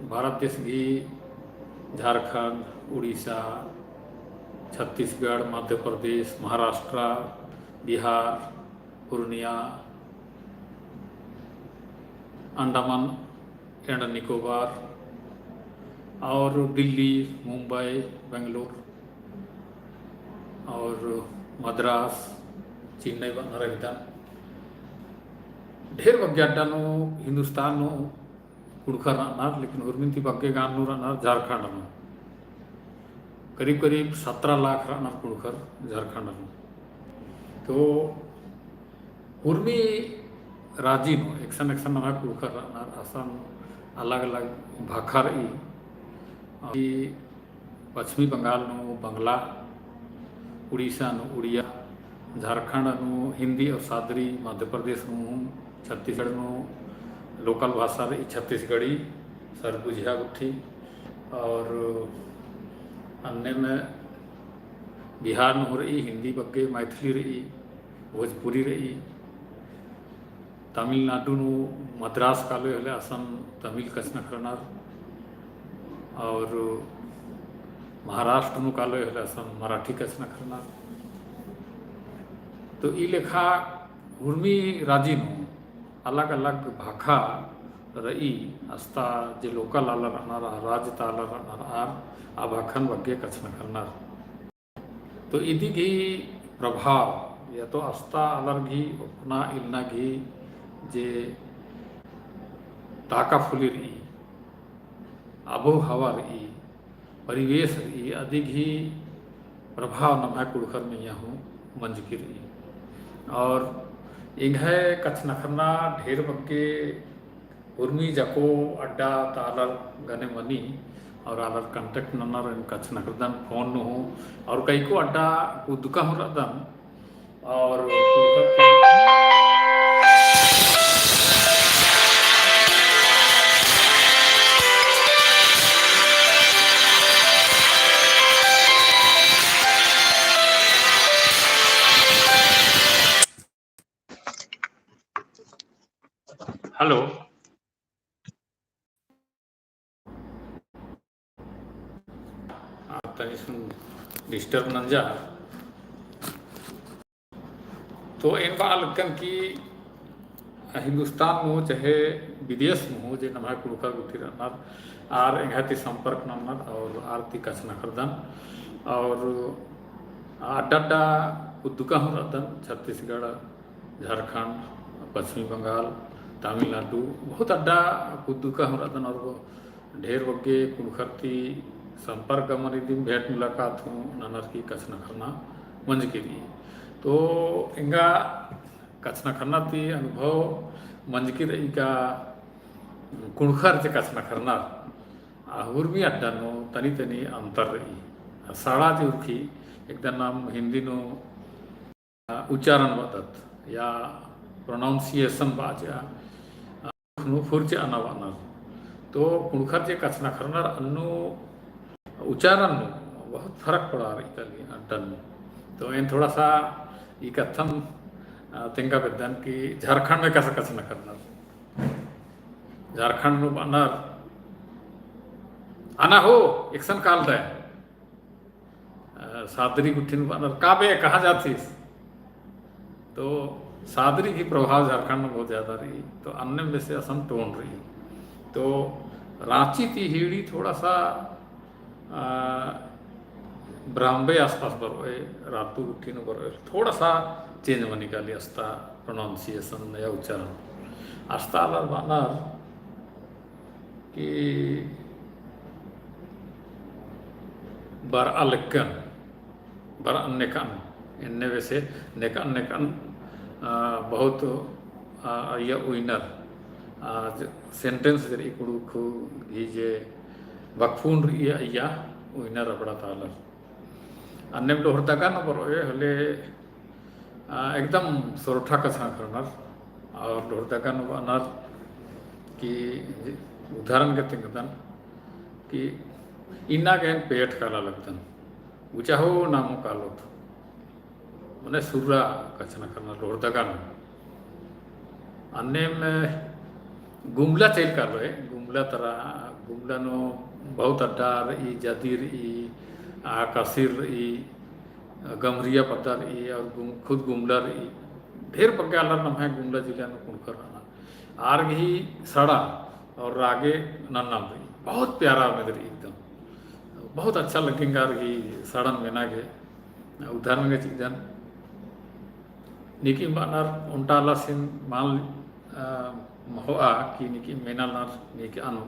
भारत देश की झारखंड, उड़ीसा, छत्तीसगढ़, मध्य प्रदेश, महाराष्ट्र, बिहार, पूर्णिया, अंडमान एंड निकोबार और दिल्ली, मुंबई, बेंगलोर और मद्रास, चेन्नई बनरगिदान ढेर बग्याडानो हिंदुस्तान कुड़खर रानार, लेकिन उर्मिंती बग्गे गान रानार झारखंड नो करीब करीब 17 लाख रानार कुड़खर झारखंड नो। तो उर्मी राजी नो एक्शन एक्शन ना कुड़खर रानार आसाम अलग अलग भाखर ई पश्चिमी बंगाल नो बंगला, उड़ीसा नो उड़िया, झारखंड नो हिंदी और Sadri, Madhya Pradesh no Chhattisgarh no local भाषा रही छत्तीसगढ़ी सरगुजिया गुट्ठी और अन्य में बिहार में हो रही हिंदी बग्गे, मैथिली रही, भोजपुरी रही, तमिलनाडु नो मद्रास काले हले असम तमिल कचना करनार और महाराष्ट्र नो काले हले असम मराठी कचना करनार। तो ई लेखा उर्मी राजी नो अलग अलग भाखा रही अस्ता जे लोकल आला रहनार राज्य ताला रहनार आर आ भाखन बग्गे कचना करनार। तो इदी घी प्रभाव या तो अस्ता अलर घी अपना इलना घी जे ताका फुली रही, आबो हवा रही, परिवेश रही, अधिक ही प्रभाव नमा कुड़खर में यहाँ मंज की रही। और इंघे कच्छ नखरना ढेर बग्गे उर्मी जको अड्डा तालर गने मनी और आलर कांटेक्ट नंबर कच्छ नखरदन फोन नो हो और कई को अड्डा कुदका हो रदन और हेलो डिस्टर्ब नंजा। तो इन बाल की हिंदुस्तान में चाहे विदेश में हो जे नमा कुड़खर गुथी रहनार आर एंगाती संपर्क नंबर और आरती कचना करदन और अड्डा उद्दुका हो रहदन छत्तीसगढ़, झारखंड, पश्चिमी बंगाल, तमिलनाडु बहुत अड्डा उद्दुका हो रहदन और ढेर बग्गे कुड़खरती संपर्क गमन दिन भेंट मुलाकात हूँ ननर की कचना करना मंज के लिए। तो इंगा कचना करना ती अनुभव मंज की रही का कुड़खर से कचना करना उर्मी अड्डा नो तनी तनी अंतर रही साड़ा जी उर्खी एकदम नाम हिंदी नो उच्चारण बदत या प्रोनाउंसिएशन बाजा फुर्चे अनावानर। तो कुड़खर से कचना करना अन्नु उच्चारण नो बहुत फर्क पड़ा रही अड्डन में। तो इन थोड़ा सा ये कथम तेंगा बेदन कि झारखंड में कैसा कचना करना झारखंड में बनर आना हो एक्शन काल दे सादरी गुट्ठी बनर काबे कहाँ जातीस। तो सादरी की प्रभाव झारखंड में बहुत ज़्यादा रही। तो अन्य में से असम टोन रही। तो रांची ती हिड़ी थोड़ा सा ब्राह्मबे आसपास बरोए रातू गुट्ठी नो बरोए थोड़ा सा चेंज में निकाली अस्ता प्रोनाउंसिएशन या उच्चारण अस्ता अलर बानर कि बर अलकन बर अन्यकन इनने वैसे नेकन नेकन बहुत ये विनर सेंटेंस जरी कुड़ू खु घीजे बकफून या विनर अपड़ा तालर अन्य में लोहर न बरोए हले एकदम सोरठा कथा करनर और लोहर न बनर कि उदाहरण के तिंगदन कि इना गैन पेट काला लगतन ऊंचा हो नामो कालो तो मैंने सुर्रा कचना करना लोहर न अन्य में गुमला चेल कर रहे गुमला तरह गुमला नो बहुत अड्डार ई जदीर ई कसीर ई गमरिया पत्तर ई और खुद गुमलर ई ढेर पक्के अलर नम है गुमला जिला नो कुणकर आर ही सड़ा और रागे नन्नम रही बहुत प्यारा नगर एकदम बहुत अच्छा लगेगा ही सड़न में ना गे उधर में चीजन निकी मानर उन्टा सिन माल होआ कि निकी मेना नार निकी अनु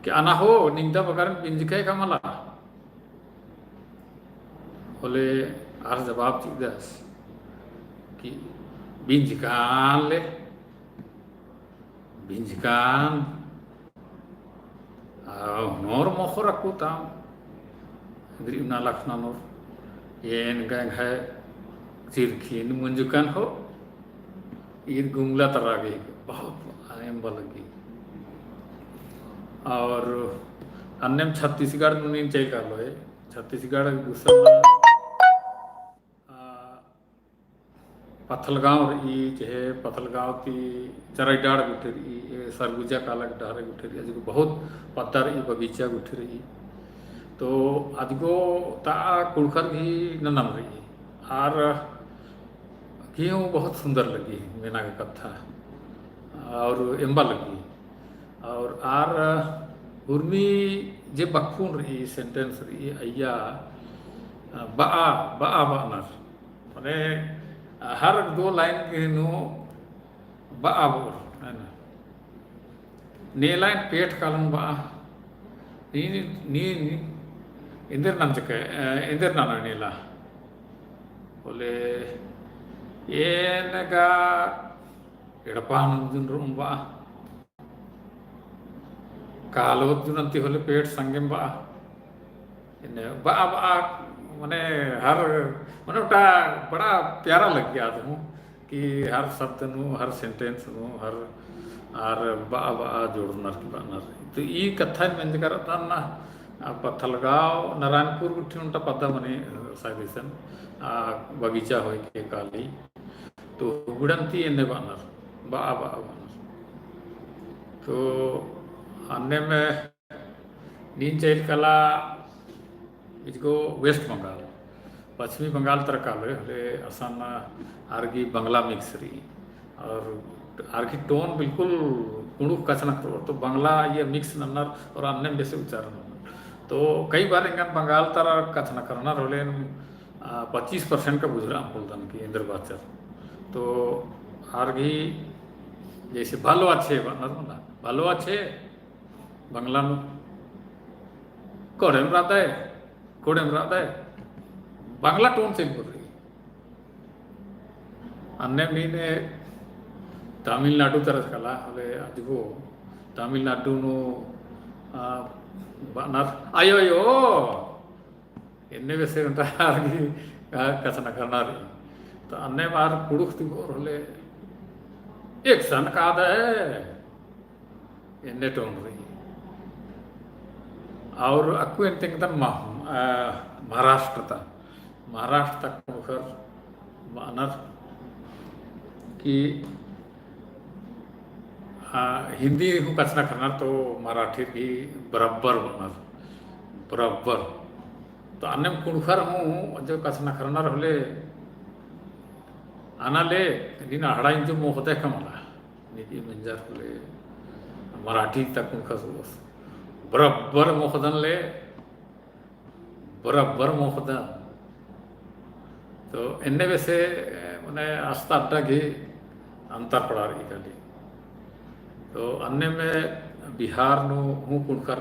कि आना हो निंदा बगारन बिंजके का मला बोले आर जवाब चीदस कि बिंजकान ले बिंजकान नोर मोखर aku tam dari nalakna nor yen gang hai चिरखीन मंजुकान हो ईद गुमला तरागे बहुत आयम लगी और अन्य छत्तीसगढ़ में चाहिए कर लो है छत्तीसगढ़ दूसरा पथलगांव ई चाहे पथलगांव की चराई डाड़ गुठे रही सरगुजा काला डाड़ गुठे रही अजको बहुत पत्थर ई बगीचा गुठे रही तो अजको ता कुड़खर भी ननम रही और क्यों बहुत सुंदर लगी मीना का कथा और एम्बा लगी और आर उर्मी जे बखून रही सेंटेंस रही अय्या बा बानर माने हर दो लाइन के नो बा बोर है ना ने लाइन पेट कालम बा नी इंदर नाम चके इंदर नाना नीला बोले ये नगा एड़पान जुन रुम्बा कालोत जुनंती होले पेट संगम बा इन्हें बा माने हर माने उटा बड़ा प्यारा लग गया था कि हर शब्द नु हर सेंटेंस नु हर आर बा जोड़नर की बानर तो ये कथा में करता ना पथलगांव नारायणपुर गुठी उनटा पता मने साइदिसन बगीचा हो के काली तो गुड़ंती इन्हें बानर बा बानर तो अन्य में नीन चैल कला इसको वेस्ट बंगाल पश्चिमी बंगाल तरकाल हले असम आर्गी बंगला मिक्स रही और आर्गी टोन बिल्कुल कुणु कचना करो तो बंगला ये मिक्स नन्नर और अन्य जैसे उच्चारण तो कई बार इंगन बंगाल तरह कचना करना रोले 25% का बुझरा बोलता की इंद्र बाचर तो आर्गी जैसे भालो अच्छे भालो अच्छे बंगला में कोड़े में रहता है बांग्ला टोन से बोल रही अन्य मीने तमिलनाडु तरह कला हले अजगो तमिलनाडु नो बानर आयो इन्ने वैसे आर्गी कचना करना रही तो अन्य बार कुड़ुख तिगोर हले एक सन का है इन्ने टोन रही और अक्कू इंतन महाराष्ट्र तक मुखर बानर की हिंदी हूँ कचना करना तो मराठी भी बराबर तो अन्य कुणखर हूँ जो कचना करना रहले आना ले दिन हड़ा जो मोहते कमला निकी मंजर ले मराठी तक कुणखर बराबर मोहदन ले बराबर मोहदन तो इन्ने वैसे मैंने आस्था अड्डा की अंतर पड़ा रही खाली तो अन्य में बिहार नु हूँ कुणकर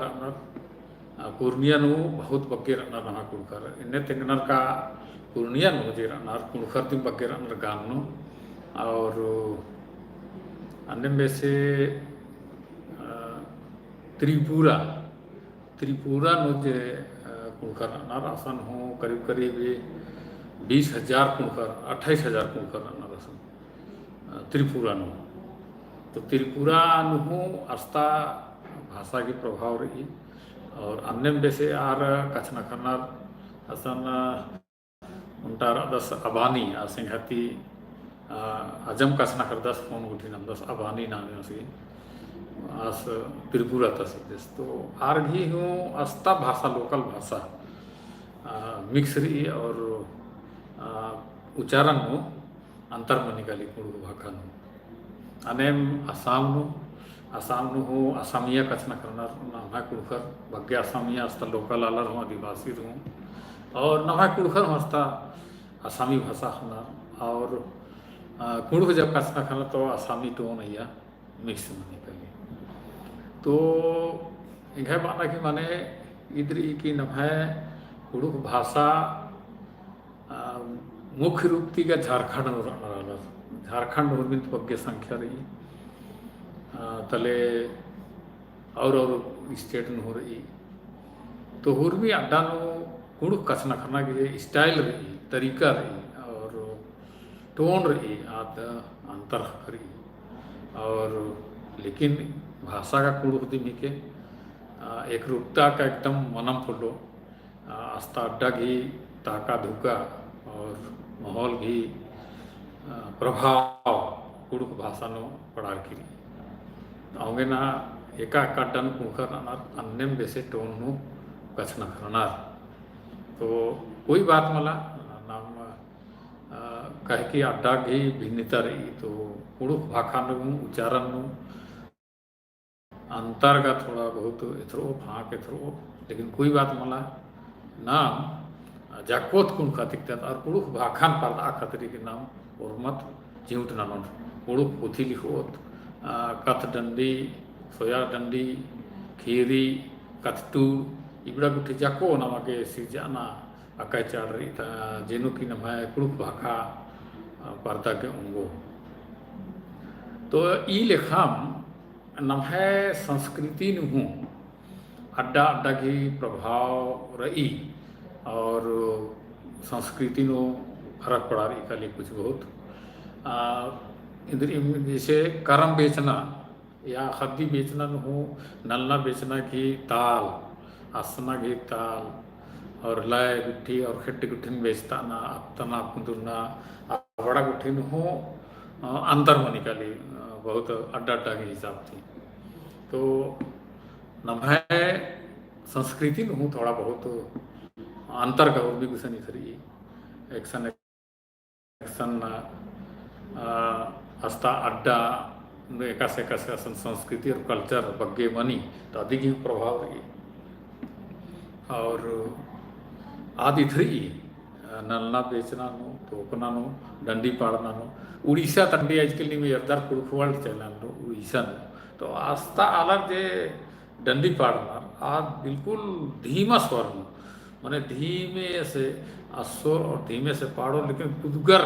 पूर्णिया नु बहुत बग्गे रनर नहा कुणकर इन्ने तिंगनर का पूर्णिया नु जे रनर कुणकर तिम बग्गे रनर गान नु और अन्य में से त्रिपुरा नु जे कुणकर रनर आसन हूँ करीब 20,000 कुणकर 28,000 कुणकर रनर आसन त्रिपुरा नु तो त्रिपुरा नु आस्था भाषा की प्रभाव रही और अन्य वैसे आर कचना करना असन उन्टार दस अबानी सिंहती अजम कचना कर 10 फोन गुठी नाम 10 अबानी नाम से आस त्रिपुरा तस तो आर भी हूँ अस्ता भाषा लोकल भाषा मिक्स रही और उच्चारण नु अंतर में निकाली कुड़ू भाखा नु अनेम आसाम नु हूँ आसामिया कचना करना नम्हा कुड़खर भाग्य आसामिया अस्ता लोकल आलर हूँ आदिवासी हूँ और नम्हा कुड़खर हूँ अस्ता आसामी भाषा खाना और कुड़ू जब कचना खाना तो आसामी टोन या मिक्स में निकली तो इंघे बाना कि माने इधर की नम्हा कुड़ू भाषा मुख्य रूप ती का झारखंड उर्मित पग्य संख्या रही तले और स्टेट न हो रही तो हुर्मी अड्डा नो कुड़ कचना खाना की स्टाइल रही तरीका रही और टोन रही आद अंतर करी और लेकिन भाषा का कुड़ होती मी के एक रूपता का एकदम मनम फुलो आस्था अड्डा घी ताका धुका और माहौल भी प्रभाव कुड़ भाषा नो पड़ार की अवगे ना एका काटन कुखर अन्यम बेसे टोन नु कचना करना तो कोई बात मला नाम कहे कि अड्डा की भिन्नता रही तो कुड़ भाखा नु उच्चारण नु अंतर का थोड़ा बहुत एथरो फाँक एथरो लेकिन कोई बात मला नाम जाकोत कुण खातिक और कुड़ुक भाखान पाल आ खतरी के नाम और मत जीवट नानोन कुड़ुक पुथी लिखोत कथ डंडी सोया डंडी खीरी कथटू इबड़ा गुठी जाको नामा के सिजाना अकाय चाड़ रही था जेनु की नाम है कुड़ुक भाखा पर्दा के उंगो तो ई लेखाम नाम है संस्कृति नु अड्डा अड्डा की प्रभाव रही और संस्कृति नो फर्क पड़ा रही का कुछ बहुत इधर जैसे करम बेचना या खद्दी बेचना न हो नलना बेचना की ताल आसना की ताल और लय गुट्ठी और खट्टी गुट्ठी में बेचता ना तना कुंदुरना बड़ा गुट्ठी न हो अंतर में निकाली बहुत अड्डा अड्डा के हिसाब थी तो नम्हे संस्कृति न हो थोड़ा बहुत अंतर का और भी कुछ नहीं करी एक्शन हस्ता अड्डा एकासे संस्कृति और कल्चर बग्गे मनी तो अधिक ही प्रभाव रही और आदि थी नलना बेचना नो तोकना नो डंडी पाड़ना नो उड़ीसा तंडी आजकल नहीं यरदार कुड़खवाड़ चलना नो उड़ीसा नो तो आस्था अलग जे डंडी पाड़ना आज बिल्कुल धीमा स्वर नो मैंने धीमे से अस्वर और धीमे से पाड़ो लेकिन कुदगर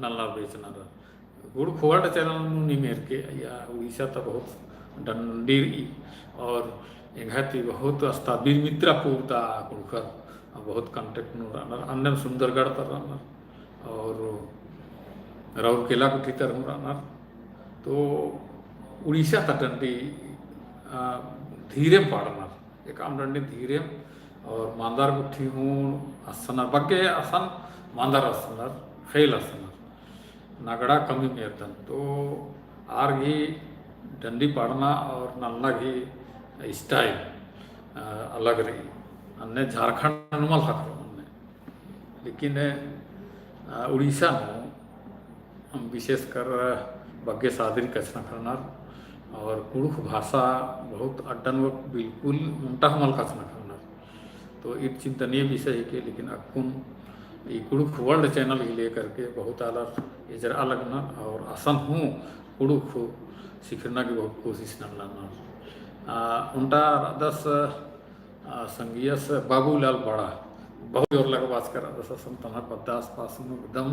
नलना बेचना था गुड़ खोड़ चैनल नहीं मेर के या उड़ीसा तो बहुत डंडी और एंघाती बहुत अस्ताबीर मित्रा पूरता कुड़कर बहुत कंटेक्ट अन्य सुंदरगढ़ तर रनर और राउरकेला कुठी तर हूँ रनर तो उड़ीसा तक डंडी धीरे पाड़ना एक आम डंडी धीरे और मांदार गुट्ठी हूँ असनर बग्गे असन मांदार असनर खेल असनर नगड़ा कमी मेरतन तो आर घी डंडी पाड़ना और नलना घी स्टाइल अलग रही अन्य झारखंड अनुमल हक उनने लेकिन उड़ीसा में विशेषकर बग्गे सादरी कचना करना और कुड़ुख भाषा बहुत अड्डन वक्त बिल्कुल उल्टा हमल कचना करना तो एक चिंतनीय विषय है कि लेकिन अक्कुन ये कुड़ुख वर्ल्ड चैनल ही लेकर के बहुत अलग इजर अलग न और आसन हूँ कुड़ुख सीखना की बहुत कोशिश न लाना उनका दस संगीयस बाबूलाल बड़ा बहुत जोर लगा बात कर दस असम तना पद्दास पास एकदम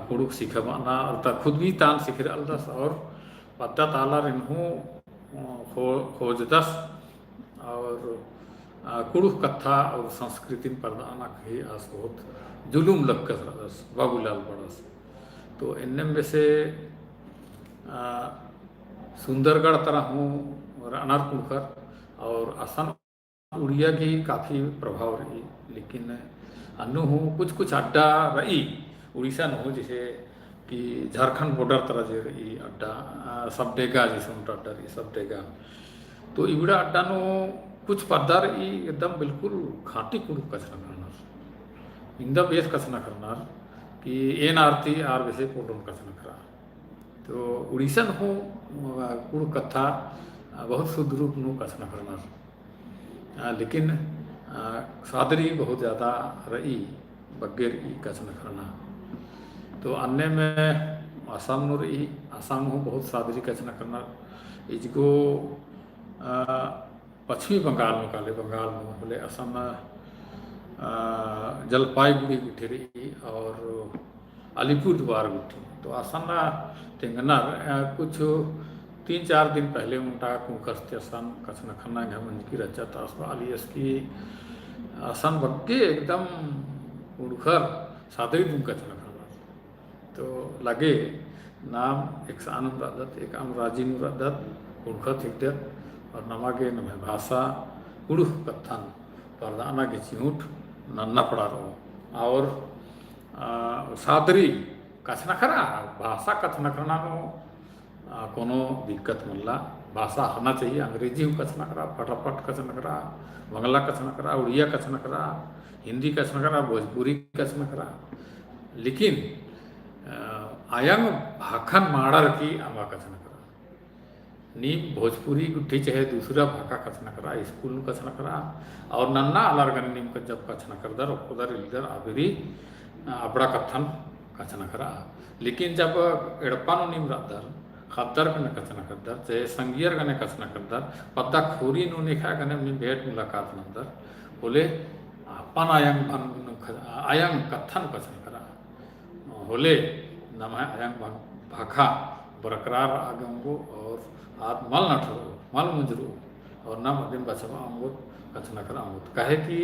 कुड़ुख सीखवाना और खुद भी तान सीख रहा दस और पद्दा ताला रिन्हू खोज दस और कुड़ुख कथा और संस्कृति प्रदान ही आस बहुत जुलूम लग कर दस बाबूलाल बड़ा तो इनमें में से सुंदरगढ़ तरह हूँ अनार कुड़कर और असम उड़िया की काफ़ी प्रभाव रही लेकिन अनु हूँ कुछ कुछ अड्डा रही उड़ीसा न हो जैसे कि झारखंड बॉर्डर तरह जे ई अड्डा सबडेगा जैसे उनका अड्डा रही सबडेगा तो इबड़ा अड्डा नो कुछ पदार ई एकदम बिल्कुल खाटी कुड़ कचना करना इंदा बेस कचना करना कि एन आरती आर वैसे पोटन कचना करा तो उड़ीसन हो कुड़ कथा बहुत सुदरूप नु कचना करना लेकिन सादरी बहुत ज़्यादा रही बगैर ई कचना करना तो अन्य में आसाम नो रही आसाम हो बहुत सादरी कचना करना इजको पश्चिमी बंगाल में काले बंगाल में बोले असम जलपाईगुड़ी गुठी रही और अलीपुरद्वार गुठी तो असम तेंगनार कुछ 3-4 दिन पहले उनका कुंकस्ते असम कचना खन्ना घमन की रचा था अली इसकी असम बग्गे एकदम उड़खर सादरी तुम कचना खन्ना तो लगे नाम एक सानम रादत एक राजीन रादत उड़खत हिकदत और नमागे नमे भाषा उड़ुख कथन परदाना के चिऊट नन्ना पड़ा रहो और सादरी कथना करा भाषा कथना करना नो कोनो दिक्कत मल्ला भाषा होना चाहिए अंग्रेजी कथना करा फटाफट कथना करा बंगला कथना करा उड़िया कथना करा हिंदी कथना करा भोजपुरी कथना करा लेकिन आयंग भाखन माड़र की आमा कथना करा नीम भोजपुरी गुट्ठी चाहे दूसरा भाका कथना करा स्कूल कथना करा और नन्ना अलर नीम का जब कथना करदर उधर इधर आबिरी अपड़ा कथन कथना करा लेकिन जब एड़पानो नीम रादर खद्दर गने कथना करदर चाहे संगियर गने कथना करदर पत्ता खोरी नु निखा गने में भेंट मुलाकात नंदर बोले अपन आयंग कथन कथना करा होले नम आयंग भाखा बरकरार आगंगो और आत मल न ठरो मल मुजरो और नम दिन बचवा अमोद कथना करा अमोद कहे कि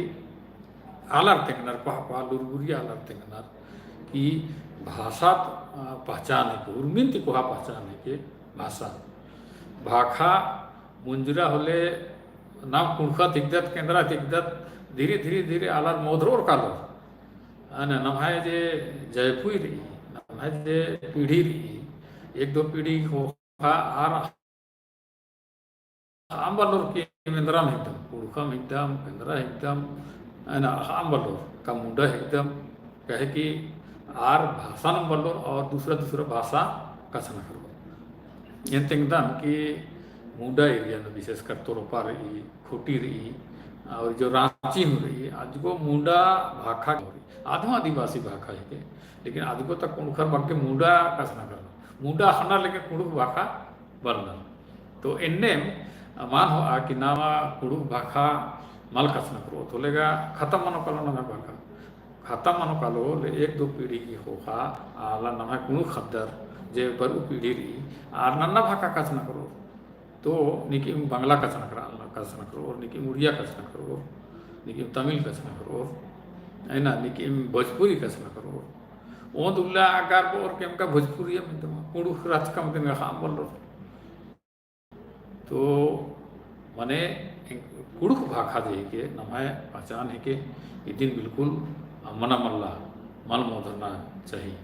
आलर तेंगनर पा लुरगुरिया आलर तेंगनर कि भाषा पहचाने के उर्मिंत को पहचाने के भाषा भाखा मुंजरा होले नाम कुणखा तिगदत केंद्रा तिगदत धीरे धीरे धीरे आलर मोधरोर कालर अने नमाय जे जयपुर रही नमाय जे पीढ़ी रही 1-2 पीढ़ी हो आर आंबलोर के केंद्रा में एकदम कुणखा में एकदम केंद्रा एकदम अने आंबलोर का मुंडा एकदम कहे कि आर भाषा न बल्लोर और दूसरा भाषा कथना करो ये तेंगदान कि मुंडा एरिया में विशेषकर तोरपा रही खोटी रही और जो रांची में रही आज को मुंडा भाखा हो रही आधो आदिवासी भाखा है लेकिन आज को तक कुणखर बाग मुंडा कथना करना मुंडा खाना लेकिन कुड़ुक भाखा बनना तो इनने मान हो आ कि नामा कुड़ुक भाखा मल कथना करो तो लेगा खत्म मनो कलो ना भाखा खत्म मनो कालो ले 1-2 पीढ़ी की होगा आला नमा कुणु खद्दर जे बरु पीढ़ी रही आर नन्ना भाका कथना करो तो निकी बंगला कथना करो और निकी उड़िया कथना करो निकी तमिल कथना करो है ना निकी भोजपुरी कथना करो ओ दुल्ला आकार को और केम का भोजपुरी में तो कुणु राज का मतलब खाम बोल तो मने कुड़ुक भाखा जे के नमाय पहचान है के ये दिन बिल्कुल मना मल्ला मल मोदना चाहिए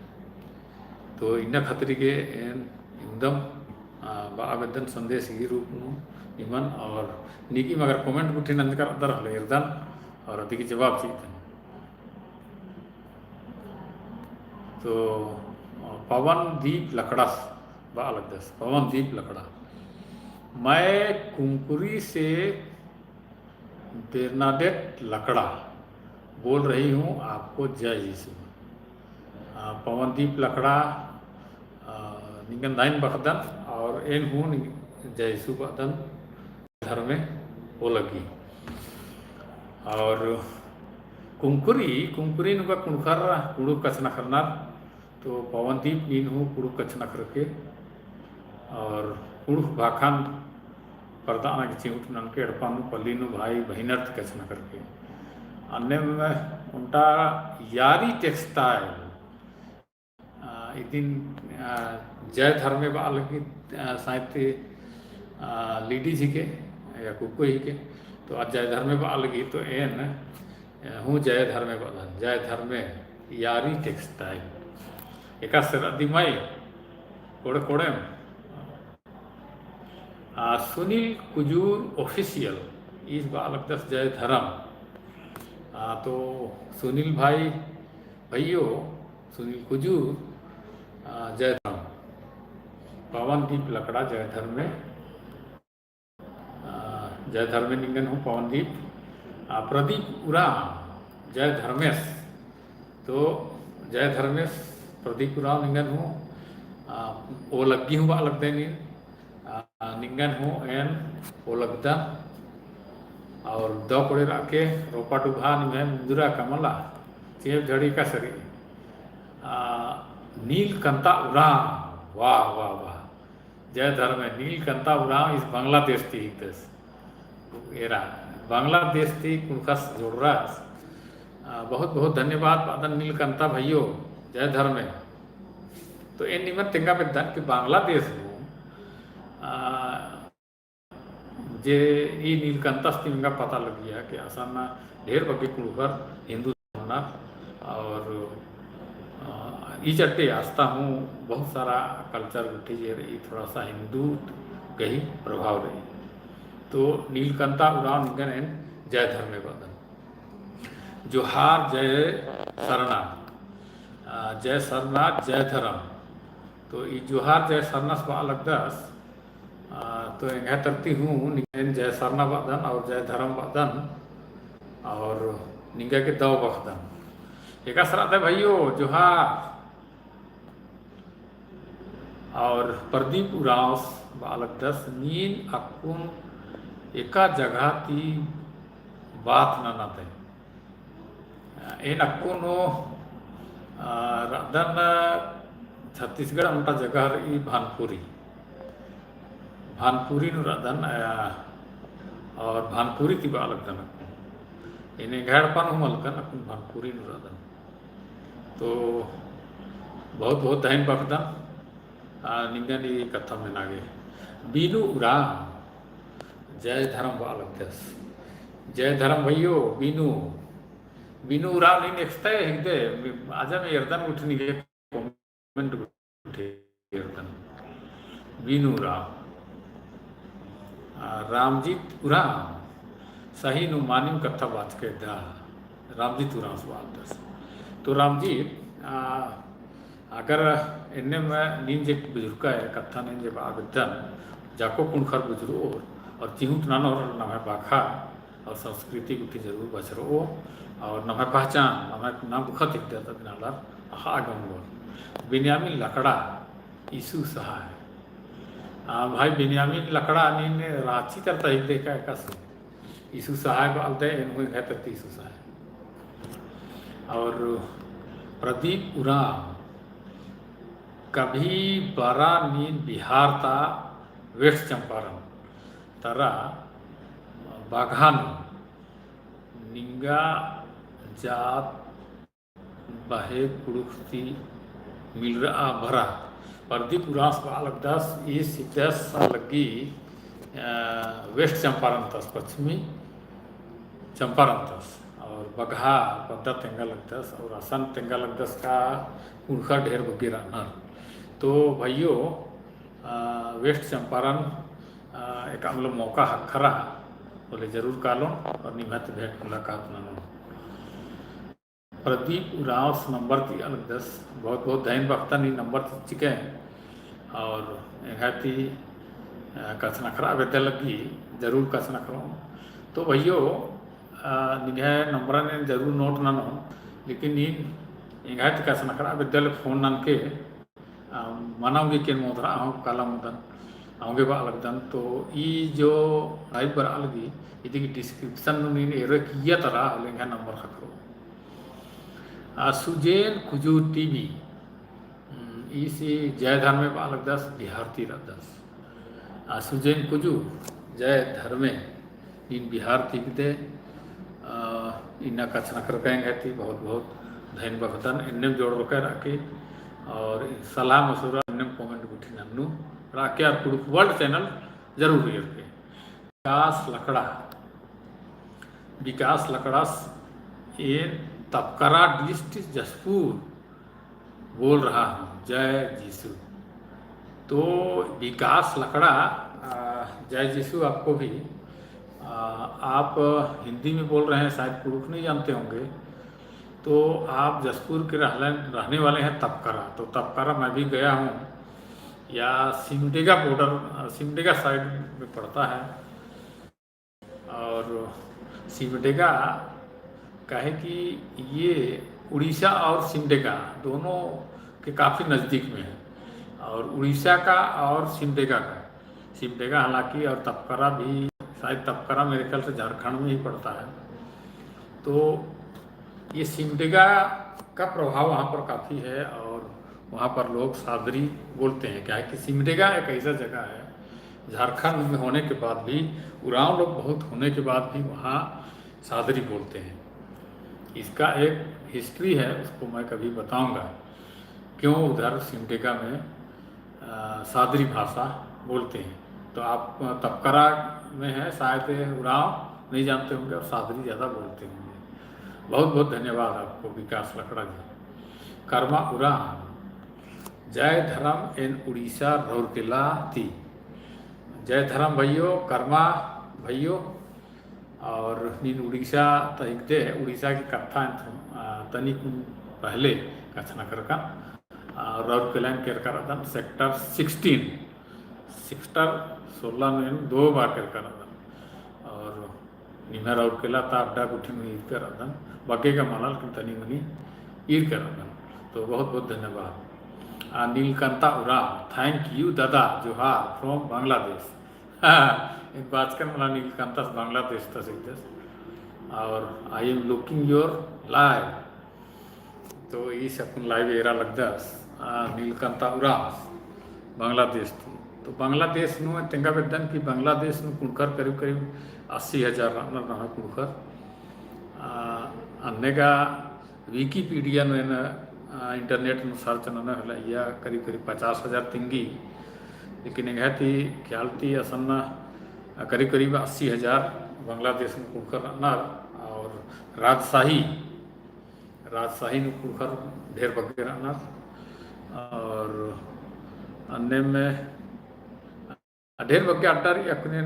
तो इन खतरी के एकदम आवेदन संदेश ही रूप नु इमन और निकी मगर कमेंट गुठी नंदकर अंदर हले इरदन और अधिक जवाब चाहिए तो पवनदीप लकड़ा बालकदस पवनदीप लकड़ा मैं कुंकुरी से बेरनाडेट लकड़ा बोल रही हूँ आपको जय यीशु पवनदीप लकड़ा निगन दाइन बखदन और एन हूँ जय यीशु बदन घर में वो लगी और कुंकुरी नुका कुणखर कुड़ू कचना करना तो पवनदीप नीन हूँ कुड़ू कचना करके और कुड़ू भाखान परदाना की चिंट ननके अड़पानु पल्लीनु भाई बहिनर्थ कचना करके अन्य में उनका यारी टेक्सटाइल दिन जय धर्म बाल की साहित्य लीडी जी के या कुको ही के तो आज जय धर्म बाल की तो एन हूँ जय धर्म यारी टेक्सटाइल एका सेरा दिमाई कोड़े कोड़े सुनील कुजूर ऑफिशियल इस बालक दस जय धर्म। तो सुनील भाई भैयो सुनील कुजूर जय धर्म पवनदीप लकड़ा जय धर्म में जय धर्म निंगन हूँ पवनदीप प्रदीप उराम जय धर्मेश। तो जय धर्मेश प्रदीप उराम निंगन हूँ ओ लगी हूँ बालक देनी निंगन हूँ एन ओ लगदा और दो पड़े राके रोपा डुभा निमे मुद्रा कमला चेप झड़ी का सरी नीलकंता उराम वाह वाह वाह जय धर्म नीलकंता उराम इस बांग्लादेश थी दस एरा बांग्लादेश थी कुनखस जोड़रास बहुत बहुत धन्यवाद पादन नीलकंता भैयो जय धर्म। तो इन निमन तेंगा बेदन कि बांग्लादेश हो जे ई नीलकंता तिंगा पता लग गया कि आसाना ढेर बगे कुलकर हिंदू होना और ई चट्टे आस्था हूँ बहुत सारा कल्चर उठी जे रही थोड़ा सा हिंदू कहीं प्रभाव रही। तो नीलकंता उराम निगन एन जय धर्म बदन जोहार जय सरनाथ जय सरनाथ जय धर्म। तो ये जोहार जय सरनाथ बालक दस तो एंगा तरती हूँ निगन जय सरना बदन और जय धर्म बदन और निंगा के दव बखदन एक सराते भाइयों जोहार। और प्रदीप उराव बालक दस नीन अकुन एका जगह ती बात न नाते इन अकुनो रदन छत्तीसगढ़ उनका जगह रही भानपुरी भानपुरी नु रदन और भानपुरी ती बालक दन इन्हें घेड़पन हूँ मलकन अपन भानपुरी नु रदन। तो बहुत बहुत धैन बखदन निंगन ये कथा में नागे बीनू उराम जय धर्म बालक दस जय धर्म भैयो बीनू बीनू उराम नहीं नेक्स्ट है हिंदे आज में यर्दन उठनी के कमेंट उठे यर्दन बीनू उराम रामजीत उराम सही नु मानिम कथा बात के दा रामजीत उराम सवाल दस। तो रामजीत अगर इन्हें में नींद एक बुजुर्ग है कथा ने जब आगदन जाको कुणखर बुजुर्ग और चिहुत नानो नम बाखा और संस्कृति उठी जरूर बचरो और नम पहचान नम नाम दुखत नाला आगमगोल बेनियामिन लकड़ा यीशु सहाय भाई बेनियामिन लकड़ा नीन रांची तरता ही देखा है कस यीशु सहाय बालते इनको तरती यीशु सहाय। और प्रदीप उराम कभी बरा नीन बिहार ता वेस्ट चंपारण तरा बाघान निंगा जात बहे कुड़ुखती मिल रहा भरा प्रदीप उरास बालक दस इस 10 साल लगी वेस्ट चंपारण तस पश्चिमी चंपारण तस और बघा पद्दा तेंगा लगदस और आसन तेंगा लगदस का उनका ढेर बगी रहना। तो भाइयों वेस्ट चंपारण एक हम लोग मौका हखरा बोले जरूर कालो और निमत भेंट मुलाकात नानो प्रदीप उराव नंबर थी अलग 10 बहुत बहुत धैन वक्ता नहीं नंबर चिके और एघाती कसनखरा बेते लगी जरूर कसनखरा। तो भाइयों निघे नंबर ने जरूर नोट नानो लेकिन इन एघाती कसनखरा विद्यालय फोन नन के मनाऊंगी के मोदरा आऊँ काला मुदन आऊँगे बा लगदन। तो ई जो लाइव पर अलगी इदी की डिस्क्रिप्शन में एरो किया तरह लेंगे नंबर खकरो सुजेन कुजूर टीवी इसी जय धर्म में बालक दस बिहार तीरा दस सुजेन कुजूर जय धर्म इन बिहार तीकते इन्ना कचना कर कहेंगे थी बहुत बहुत धैन बखतन इन्ने जोड़ रखे रखे और सलाह मशूरा इन्ने कमेंट बुठी नन्नू राके और कुड़ुक वर्ल्ड चैनल जरूर ये विकास लकड़ा ये तपकरा डिस्ट्रिक्ट जसपुर बोल रहा हूँ। जय जीसू। तो विकास लकड़ा, जय जीसू आपको भी। आप हिंदी में बोल रहे हैं, शायद कुड़ुख नहीं जानते होंगे। तो आप जसपुर के रहने वाले हैं तपकरा। तो तपकरा मैं भी गया हूँ, या सिमडेगा बॉर्डर, सिमडेगा साइड में पड़ता है। और सिमडेगा का है कि ये उड़ीसा और सिमडेगा दोनों के काफ़ी नज़दीक में है। और उड़ीसा का और सिमडेगा का, सिमडेगा हालांकि, और तपकरा भी, शायद तपकरा मेरे ख्याल से झारखंड में ही पड़ता है। तो ये सिमडेगा का प्रभाव वहाँ पर काफ़ी है, और वहाँ पर लोग सादरी बोलते हैं। क्या है कि सिमडेगा एक ऐसा जगह है, झारखंड में होने के बाद भी, उरांव लोग बहुत होने के बाद भी वहाँ सादरी बोलते हैं। इसका एक हिस्ट्री है, उसको मैं कभी बताऊंगा, क्यों उधर सिमडेगा में सादरी भाषा बोलते हैं। तो आप तपकरा में है, शायद उरांव नहीं जानते होंगे और सादरी ज़्यादा बोलते होंगे। बहुत बहुत धन्यवाद आपको विकास लकड़ा जी। कर्मा उरांव। जय धर्म इन उड़ीसा रौरकेला थी। जय धर्म भैयो, कर्मा भैयो। और नीन उड़ीसा तहिकते उड़ीसा की कथा तनिक पहले कथना करका रौरकेला के कर सेक्टर 16 में 2 बार कर और निम्हा रौरकेला ता अड्डा गुठी में ईद कर बगे का माला, लेकिन तनी मनी ईद कर। तो बहुत बहुत धन्यवाद। नीलकांता उरांव, थैंक यू दादा, जोहार फ्रॉम बांग्लादेश। इन बात मला नीलकांता बांग्लादेश तस। और I am looking your live. तो ये अपन लाइव एरा लगदस नीलकांता उरांव बांग्लादेश थी। तो बांग्लादेश नु तेंगा बेदन की बांग्लादेश नु कुणकर करीब करीब 80,000 रहा कुणकर। अन्नेगा विकीपीडिया में इंटरनेट में सर्च न होला या करीब करीब 50,000 तिंगी। लेकिन यह थी ख्याल थी असन करीब करीब 80,000 बांग्लादेश में कुणकर नर। और राजशाही में कुणकर ढेर वगैरह नर। और अन्य में ढेर बग्गे अड्डा अपने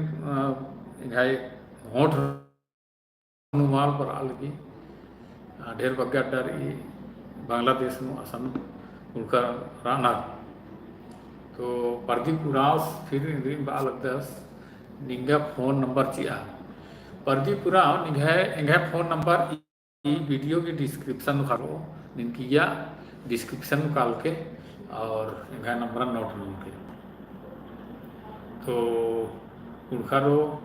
होठ हनुमान पर आलगी ढेर बग्गे अड्डा बांग्लादेश में असन कुणकर राना। तो प्रदीप उरांव फिर बालदस निंगा फोन नंबर चिया। प्रदीप उरांव निंगा फोन नंबर वीडियो की डिस्क्रिप्शन में खालो निनकिया डिस्क्रिप्शन में काल के, और इनका नंबर नोट के। तो कुणखारो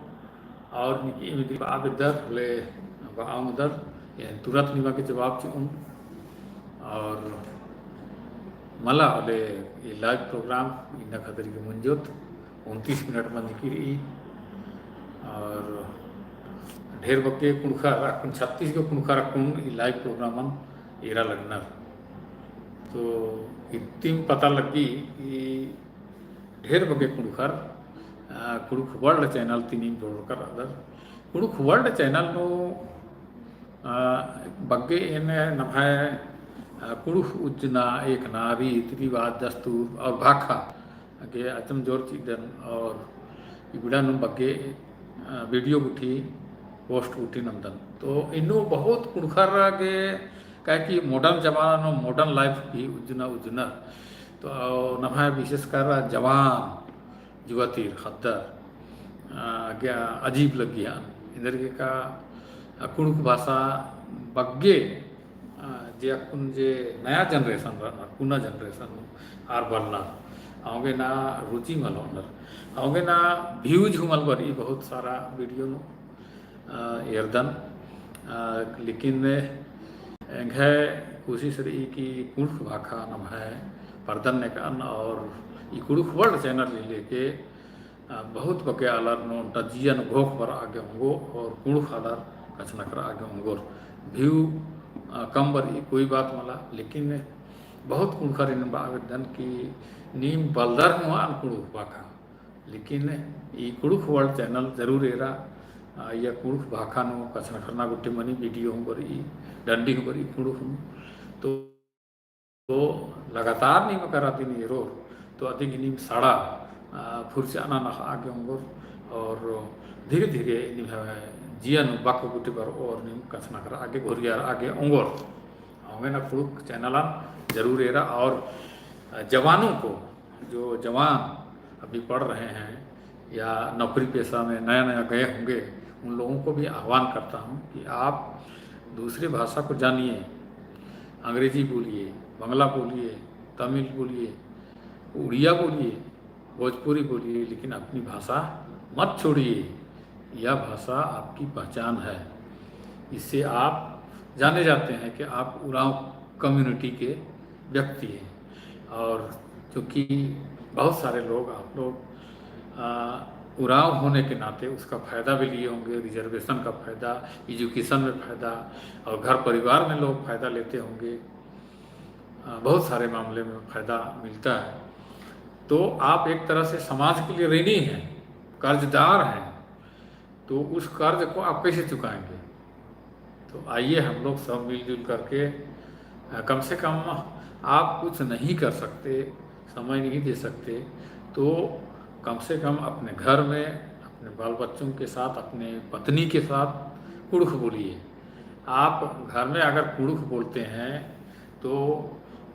और आप इधर ले उधर तुरंत निवा के जवाब चुन। और मला हले ये लाइव प्रोग्राम इन्ना खातिर के मंजूत 29 मिनट में निकली। और ढेर बके कुणखा राखुन 36 के कुणखा राखुन लाइव प्रोग्राम एरा लगना। तो इतनी पता लगी कि ढेर बगे कुणखर कुड़ुख वर्ल्ड चैनल तीन जोड़कर अदर कुड़ुख वर्ल्ड चैनल नो बग्गे इन नभाए कुड़ुख उज्जना एक नारी रीति रिवाज दस्तूर और भाखा के अचम जोर चीदन। और इबड़ा नु बग्गे वीडियो उठी पोस्ट उठी नंदन। तो इन्हों बहुत कुड़खर के क्या कि मॉडर्न जमाना नो मॉडर्न लाइफ भी उज्जना। तो नभाए विशेषकर जवान युवती खद्दर क्या अजीब लगी इधर के का कुणुक भाषा बग्गे जे अपन जे नया जनरेशन रहना पुना जनरेशन आर बनना आओगे ना रुचि मलोनर आओगे ना व्यूज हुमल बरी बहुत सारा वीडियो नो यर्दन। लेकिन है कोशिश रही कि कुणुक भाखा नम है पर्दन ने का। और ये कुड़ुख वर्ल्ड चैनल लेके बहुत बके आलर नो टजियन घोख पर आगे होंगो। और कुड़ुख आलर कचना कर आगे होंगो व्यू कम बर कोई बात मला। लेकिन बहुत कुणखर इन आवेदन की नीम बलदर हुआ कुड़ुख भाखा। लेकिन ये कुड़ुख वर्ल्ड चैनल जरूर एरा या कुड़ुख भाखा नो कचना करना गुट्टे मनी वीडियो हो बरी डंडी हो बरी कुड़ुख। तो तो लगातार नहीं करा दिन ये रो तो अधिक नीम साड़ा फुरचाना नखा आगे होंगे और धीरे धीरे जियन बाक गुटी पर और नीम कचना कर आगे घोरियार आगे ओंगोर हमें ना कुड़ुक चैनल जरूर एरा। और जवानों को जो जवान अभी पढ़ रहे हैं या नौकरी पेशा में नया नया गए होंगे उन लोगों को भी आह्वान करता हूँ कि आप दूसरी भाषा को जानिए। अंग्रेजी बोलिए, बांग्ला बोलिए, तमिल बोलिए, उड़िया बोलिए, भोजपुरी बोलिए, लेकिन अपनी भाषा मत छोड़िए। यह भाषा आपकी पहचान है। इससे आप जाने जाते हैं कि आप उरांव कम्युनिटी के व्यक्ति हैं। और क्योंकि बहुत सारे लोग आप लोग उरांव होने के नाते उसका फ़ायदा भी लिए होंगे, रिजर्वेशन का फ़ायदा, एजुकेशन में फ़ायदा, और घर परिवार में लोग फ़ायदा लेते होंगे, बहुत सारे मामले में फ़ायदा मिलता है। तो आप एक तरह से समाज के लिए ऋणी हैं, कर्जदार हैं, तो उस कर्ज को आप कैसे चुकाएंगे। तो आइए हम लोग सब मिलजुल करके कम से कम आप कुछ नहीं कर सकते, समय नहीं दे सकते, तो कम से कम अपने घर में अपने बाल बच्चों के साथ, अपने पत्नी के साथ कुड़ुख बोलिए। आप घर में अगर कुड़ुख बोलते हैं तो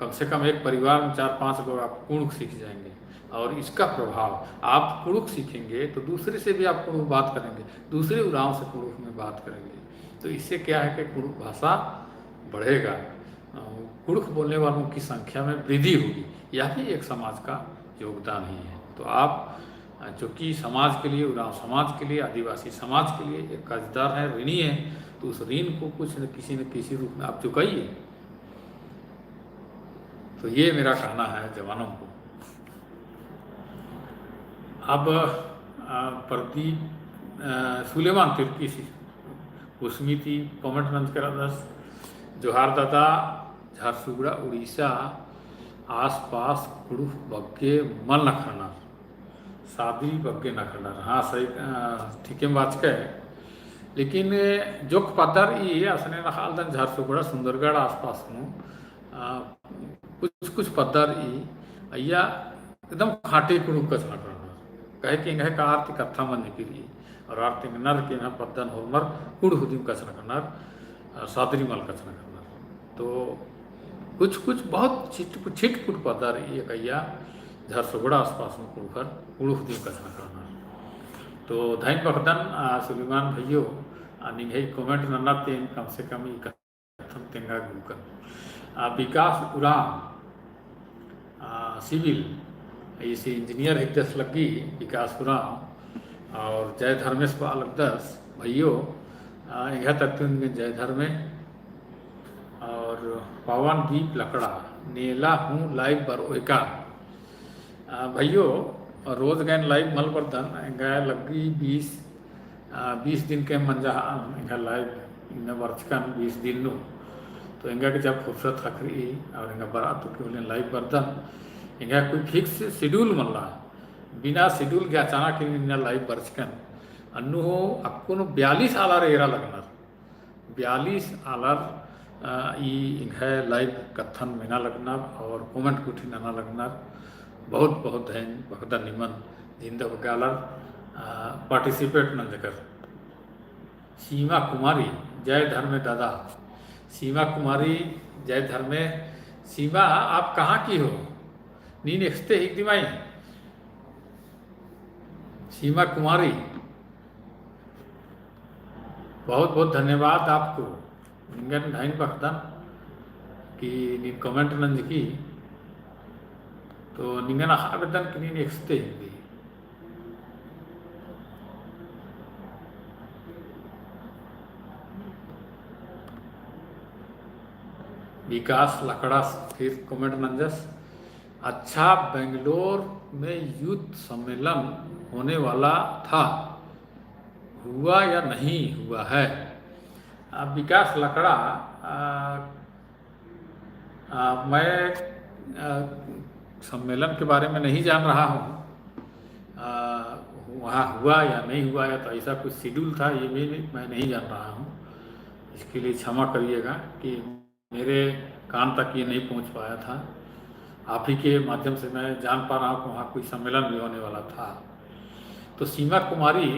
कम से कम एक परिवार में 4-5 लोग आप कुड़ुख सीख जाएंगे। और इसका प्रभाव आप कुड़ुख सीखेंगे तो दूसरे से भी आप कुड़ुख बात करेंगे, दूसरे उरांव से कुड़ुख में बात करेंगे। तो इससे क्या है कि कुड़ुख भाषा बढ़ेगा, कुड़ुख बोलने वालों की संख्या में वृद्धि होगी। यह भी एक समाज का योगदान ही है। तो आप जो कि समाज के लिए, उरांव समाज के लिए, आदिवासी समाज के लिए एक कर्जदार है, ऋणी है, तो उस ऋण को कुछ न किसी रूप में आप चुकाइए। तो ये मेरा कहना है जवानों को। अब प्रदीप सुलेमान तिर्की कुसमिति पमटगंज करादस जोहार दादा झारसुगड़ा उड़ीसा आसपास कुड़ुख बग्गे मन नखना शादी बग्गे नखना। हाँ सही, ठीक है बात है। लेकिन जोक पदर ये असने नखालदन झारसुगड़ा सुंदरगढ़ आसपास में कुछ पदर अय्या एकदम खाटे कुड़ुख का झाड़ कहे कि इंगे का आरती कथा मन निकली और आरती में नर के ना पद्दन होमर कुड़ हुदिम कचना करना सादरी मल कचना करना। तो कुछ बहुत छिटपुट पदार ये कहिया झारसुगड़ा आसपास में कुड़कर कुड़ हुदिम कचना करना। तो धाइन बखदन सुलेमान भैयो निघे कमेंट नन्ना तेन कम से कम ई कथम तेंगा गुकर विकास उराम सिविल इसी इंजीनियर हितस लगी विकास उराम और जय धर्मेश बालकदस भैयो यहाँ तक जय धर्मे और पवन दीप लकड़ा नेला हूँ लाइव पर ओका भैयो रोज गैन लाइव मलबर्धन गए लगी 20 दिन के मंजा इंगा लाइव इन वर्चकन 20 दिन नु। तो इंगा के जब फुर्सत रखी और इंगा बरात तो केवल लाइव बर्धन इंगा कोई फिक्स शेड्यूल मल्ला बिना शेड्यूल के अचानक इन लाइव वर्चकन अन्नु हो अक्कुन 42 आलार एरा लगनर 42 आलार इंगा लाइव कथन मेना लगनर और कमेंट कुठी नाना लगनर। बहुत बहुत धैन भगदा निमन जिंदा बगालर पार्टिसिपेट न जकर। सीमा कुमारी जय धर्मे दादा, सीमा कुमारी जय धर्मे। सीमा आप कहाँ की हो? नी नेक्स्ते एक दिमाई सीमा कुमारी, बहुत बहुत धन्यवाद आपको। निंगन धाइन बखदन कि नी कमेंट नंज की तो निंगन आवेदन कि नी नेक्स्ते हिंदी विकास लकड़ा फिर कमेंट नंजस। अच्छा, बेंगलोर में यूथ सम्मेलन होने वाला था, हुआ या नहीं हुआ है? विकास लकड़ा मैं सम्मेलन के बारे में नहीं जान रहा हूँ, वहाँ हुआ या नहीं हुआ या तो ऐसा कुछ शेड्यूल था ये भी मैं नहीं जान रहा हूँ। इसके लिए क्षमा करिएगा कि मेरे कान तक ये नहीं पहुंच पाया था। आप ही के माध्यम से मैं जान पा रहा हूँ कि वहाँ कोई सम्मेलन भी होने वाला था। तो सीमा कुमारी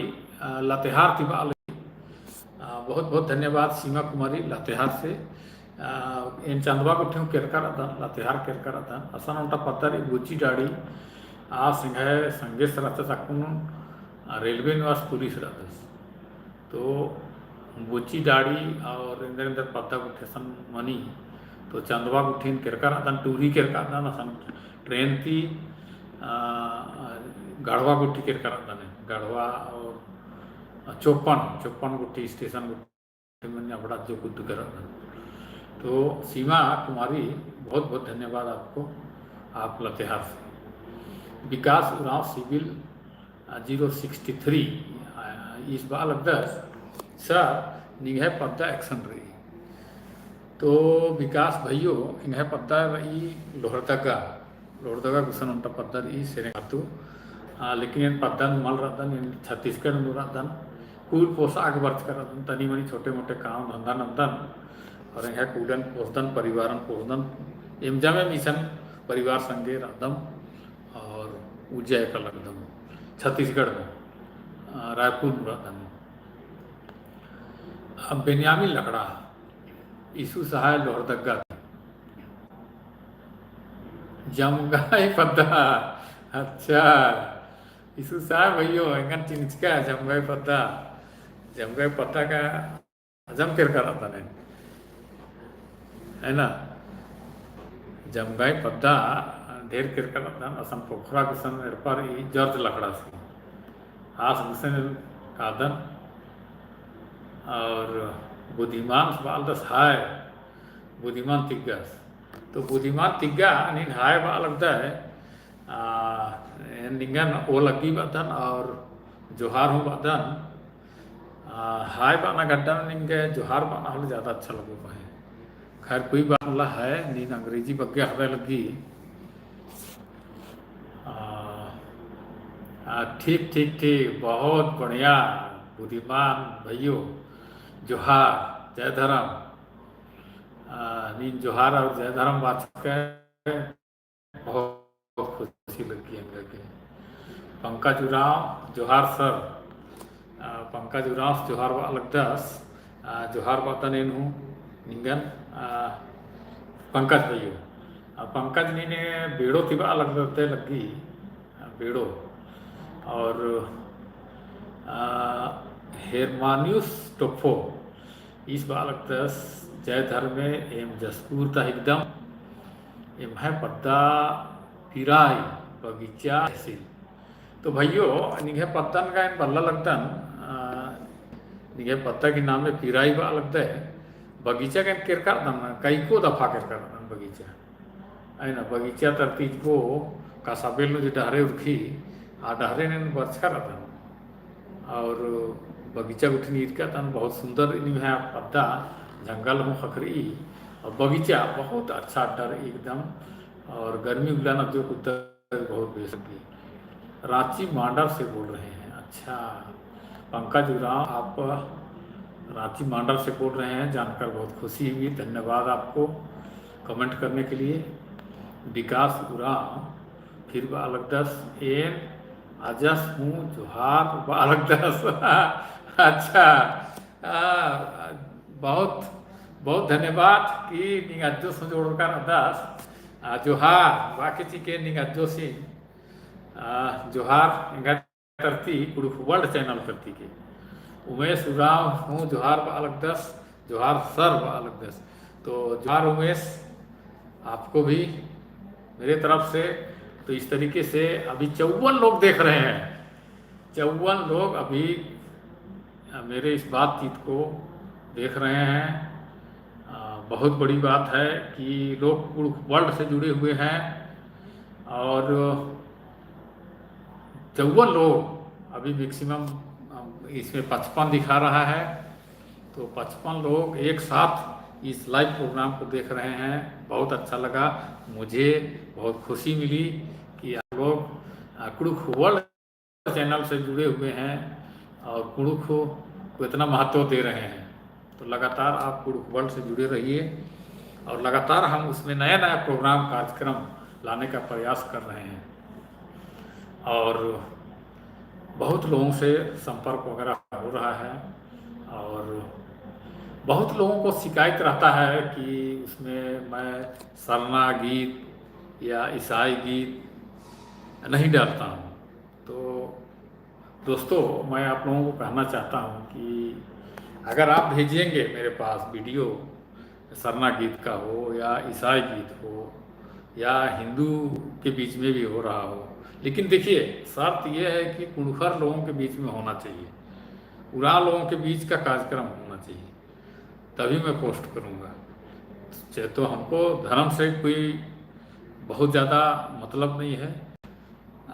लातेहार थी बाल, बहुत बहुत धन्यवाद सीमा कुमारी लातेहार से एन चंदवा गुठ्ठे केरकर अदन लातेहार केरकर अदन असन उनटा पत्तर बुची डाड़ी आ सिंह संगेश रहते तकुन रेलवे निवास पुलिस रहते। तो बुची डाड़ी और इंदर इंदर पत्ता गुठेसन मनी तो चंदवा गुठीन केरकर अदन टूरी केरकर अदन असन ट्रेन थी गढ़वा गुट्ठी केरकर अदन गढ़वा और चौपन गुट्ठी स्टेशन गुट्ठी में बड़ा जो कुछ कर। तो सीमा कुमारी बहुत बहुत धन्यवाद आपको, आप लातेहार से। विकास उरांव सिविल 063 इस बार लगदस सर निगह पद्दा एक्शन रही। तो विकास भैयो इंगह पद्दा रही लोहरदगा गुसन उनका पद्दा रही सेरे खातू लेकिन इन पद्दन मल रहतन इन छत्तीसगढ़ में रहतन कूल पोशाक वर्च कर तनी मनी छोटे मोटे काम धंधा नंदन और यहाँ कूडन पोषदन परिवारन पोषदन एमजा में मिशन परिवार संगे रहदम और उज्जै का लगदम छत्तीसगढ़ में रायपुर में रहदम। अब बेनियामी लकड़ा ईसु सहाय लोहरदगा जमगाई पद्दा। अच्छा ईसु सहाय भैयो इंगन चिंचका जमगाई पद्दा का जम कर आता है ना। जमगाई पद्दा ढेर कर असम पोखरा गुसन पर जर्ज लकड़ा से आस गुसन कादन और बुद्धिमान बाल दस हाय बुद्धिमान तिग्गस। तो बुद्धिमान तिग्गा नीन हाय बाल लगता है निंगन ओ लगी बदन और जोहार हूँ बदन हाय बाना गड्ढा निंगे जोहार बाना हमें ज़्यादा अच्छा लगो है। खैर कोई बात नहीं है नीन अंग्रेजी बग्गे हवे लगी ठीक ठीक ठीक बहुत बढ़िया बुद्धिमान भैयो जोहार जय धर्म नीन जोहार और जय धर्म बात के बहुत खुशी लगी हमें के। पंकज उरांव जोहार सर पंकज उरांव जोहार लगदस जोहार बातन इन हूँ निंगन पंकज भैयो पंकज नी ने बेड़ो थी बा लगते लगी बेड़ो और हेरमान्यूस टोफो इस बार लगदस जय धर्म एम जसपुर था एकदम एम है पद्दा पिराई बगीचा तहसील। तो भैयो निगे पत्तन का इन बल्ला लगतन निगे पत्ता के नाम में पिराई बा लगता है बगीचा का केरकर दम कई को दफा केरकर दम बगीचा है ना बगीचा तरतीज को कासाबेल जो डहरे उठी आ डहरे ने बरछा रहता और बगीचा उठनी ईद का तन बहुत सुंदर इन है पत्ता जंगल में खखरी और बगीचा बहुत अच्छा डर एकदम और गर्मी उगलाना जो कुत्ता बहुत बेसकी। रांची मांडर से बोल रहे हैं। अच्छा पंकज उरांव आप रांची मांडर से बोल रहे हैं जानकर बहुत खुशी हुई धन्यवाद आपको कमेंट करने के लिए। विकास उरांव फिर बालकदस एन आजस हूँ जोहार बालकदस अच्छा बहुत बहुत धन्यवाद कि निगाजो संजोड़कर अदास जोहार बाकी के निगाजो सिंह जोहार करती कुड़ुख वर्ल्ड चैनल करती के उमेश उरांव हूँ जोहार बालकदस जोहार सर बालकदस। तो जोहार उमेश आपको भी मेरे तरफ से। तो इस तरीके से अभी 54 लोग देख रहे हैं 54 लोग अभी मेरे इस बातचीत को देख रहे हैं। बहुत बड़ी बात है कि लोग वर्ल्ड से जुड़े हुए हैं और 54 लोग अभी मैक्सिमम इसमें 55 दिखा रहा है। तो 55 लोग एक साथ इस लाइव प्रोग्राम को देख रहे हैं। बहुत अच्छा लगा मुझे बहुत खुशी मिली कि आप लोग कुड़ुख वर्ल्ड चैनल से जुड़े हुए हैं और कुड़ुख को इतना महत्व दे रहे हैं। तो लगातार आप कुड़ुख वर्ल्ड से जुड़े रहिए और लगातार हम उसमें नया नया प्रोग्राम कार्यक्रम लाने का प्रयास कर रहे हैं। और बहुत लोगों से संपर्क वगैरह हो रहा है, और बहुत लोगों को शिकायत रहता है कि उसमें मैं सरना गीत या ईसाई गीत नहीं डालता हूँ। तो दोस्तों, मैं आप लोगों को कहना चाहता हूँ कि अगर आप भेजेंगे मेरे पास वीडियो, सरना गीत का हो या ईसाई गीत हो या हिंदू के बीच में भी हो रहा हो, लेकिन देखिए शर्त यह है कि कुणखर लोगों के बीच में होना चाहिए, उरांव लोगों के बीच का कार्यक्रम होना चाहिए, तभी मैं पोस्ट करूँगा। तो हमको धर्म से कोई बहुत ज़्यादा मतलब नहीं है।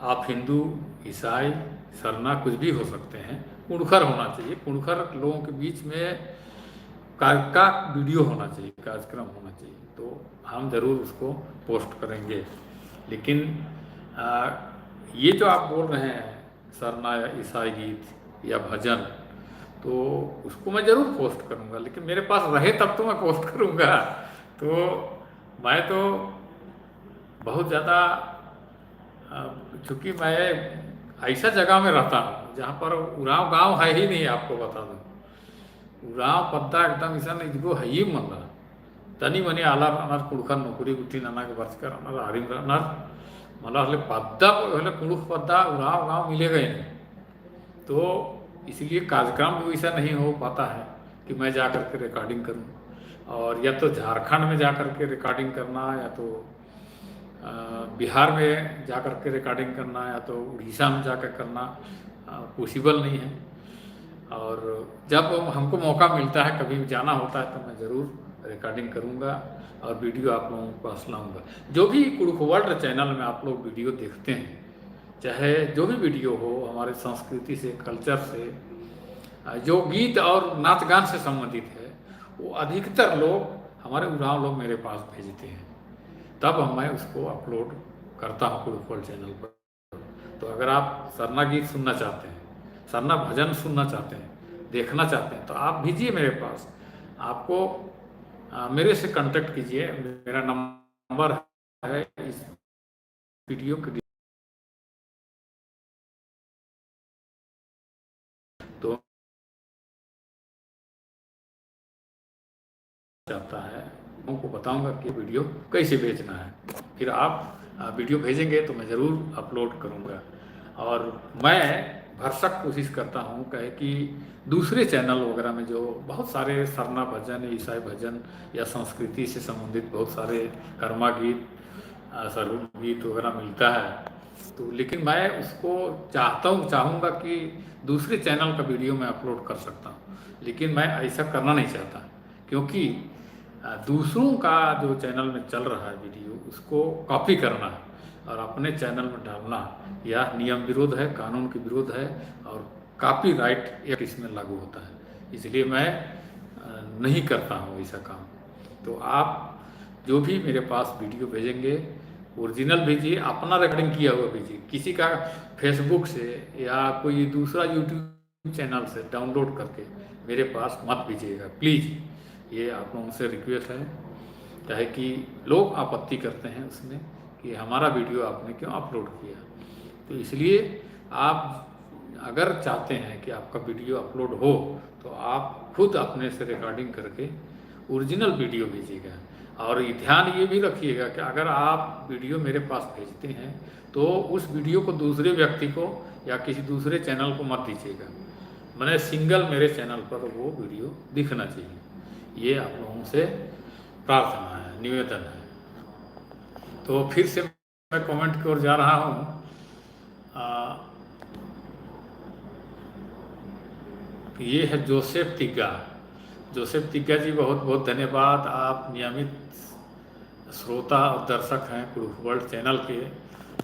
आप हिंदू, ईसाई, सरना कुछ भी हो सकते हैं, कुणखर होना चाहिए। कुणखर लोगों के बीच में का वीडियो होना चाहिए, कार्यक्रम होना चाहिए, तो हम ज़रूर उसको पोस्ट करेंगे। लेकिन ये जो आप बोल रहे हैं सरना या ईसाई गीत या भजन, तो उसको मैं ज़रूर पोस्ट करूँगा, लेकिन मेरे पास रहे तब तो मैं पोस्ट करूँगा। तो मैं तो बहुत ज़्यादा, चूँकि मैं ऐसा जगह में रहता हूँ जहाँ पर उरांव गांव है ही नहीं, आपको बता दूँ। उरांव पद्दा एकदम ऐसा नहीं जिसको है ही मन रहा तनी मनी आलार अनार कुड़खर नौकरी गुट्टी नाना के बरसकर अनार हरिम अनार मला हले पद्दा हले कुड़ुख पद्दा उरांव गांव मिलेगा ही नहीं। तो इसलिए कार्यक्रम भी वैसा नहीं हो पाता है कि मैं जा कर के रिकॉर्डिंग करूं, और या तो झारखंड में जा कर के रिकॉर्डिंग करना, या तो बिहार में जा कर के रिकॉर्डिंग करना, या तो उड़ीसा में जाकर करना पॉसिबल नहीं है। और जब हमको मौका मिलता है, कभी जाना होता है, तो मैं ज़रूर रिकॉर्डिंग करूँगा और वीडियो आप लोगों के पास लाऊँगा। जो भी कुड़ुख वर्ल्ड चैनल में आप लोग वीडियो देखते हैं, चाहे जो भी वीडियो हो हमारे संस्कृति से, कल्चर से, जो गीत और नाच गान से संबंधित है, वो अधिकतर लोग हमारे उरांव लोग मेरे पास भेजते हैं, तब मैं उसको अपलोड करता हूँ कुड़ुख वर्ल्ड चैनल पर। तो अगर आप सरना गीत सुनना चाहते हैं, सरना भजन सुनना चाहते हैं, देखना चाहते हैं, तो आप भेजिए मेरे पास। आपको मेरे से कांटेक्ट कीजिए, मेरा नंबर है इस वीडियो के। तो चाहता है उनको बताऊंगा कि वीडियो कैसे भेजना है, फिर आप वीडियो भेजेंगे तो मैं ज़रूर अपलोड करूंगा। और मैं भरसक कोशिश करता हूँ कहे कि दूसरे चैनल वगैरह में जो बहुत सारे सरना भजन, ईसाई भजन या संस्कृति से संबंधित बहुत सारे कर्मा गीत, सरहुल गीत वगैरह मिलता है, तो लेकिन मैं उसको चाहूँगा कि दूसरे चैनल का वीडियो मैं अपलोड कर सकता हूँ, लेकिन मैं ऐसा करना नहीं चाहता, क्योंकि दूसरों का जो चैनल में चल रहा है वीडियो, उसको कॉपी करना और अपने चैनल में डालना यह नियम विरोध है, कानून के विरोध है, और कॉपीराइट एक्ट इसमें लागू होता है। इसलिए मैं नहीं करता हूँ ऐसा काम। तो आप जो भी मेरे पास वीडियो भेजेंगे, ओरिजिनल भेजिए, अपना रिकॉर्डिंग किया हुआ भेजिए, किसी का फेसबुक से या कोई दूसरा यूट्यूब चैनल से डाउनलोड करके मेरे पास मत भेजिएगा प्लीज़। ये आप लोगों से रिक्वेस्ट है, चाहे कि लोग आपत्ति करते हैं उसमें कि हमारा वीडियो आपने क्यों अपलोड किया। तो इसलिए आप अगर चाहते हैं कि आपका वीडियो अपलोड हो, तो आप खुद अपने से रिकॉर्डिंग करके ओरिजिनल वीडियो भेजिएगा। और ध्यान ये भी रखिएगा कि अगर आप वीडियो मेरे पास भेजते हैं तो उस वीडियो को दूसरे व्यक्ति को या किसी दूसरे चैनल को मत दीजिएगा, मैंने सिंगल मेरे चैनल पर वो वीडियो दिखना चाहिए। ये आप लोगों से प्रार्थना है, निवेदन है। तो फिर से मैं कमेंट की ओर जा रहा हूँ। ये है जोसेफ तिग्गा। जोसेफ तिग्गा जी, बहुत बहुत धन्यवाद। आप नियमित श्रोता और दर्शक हैं कुड़ुख वर्ल्ड चैनल के,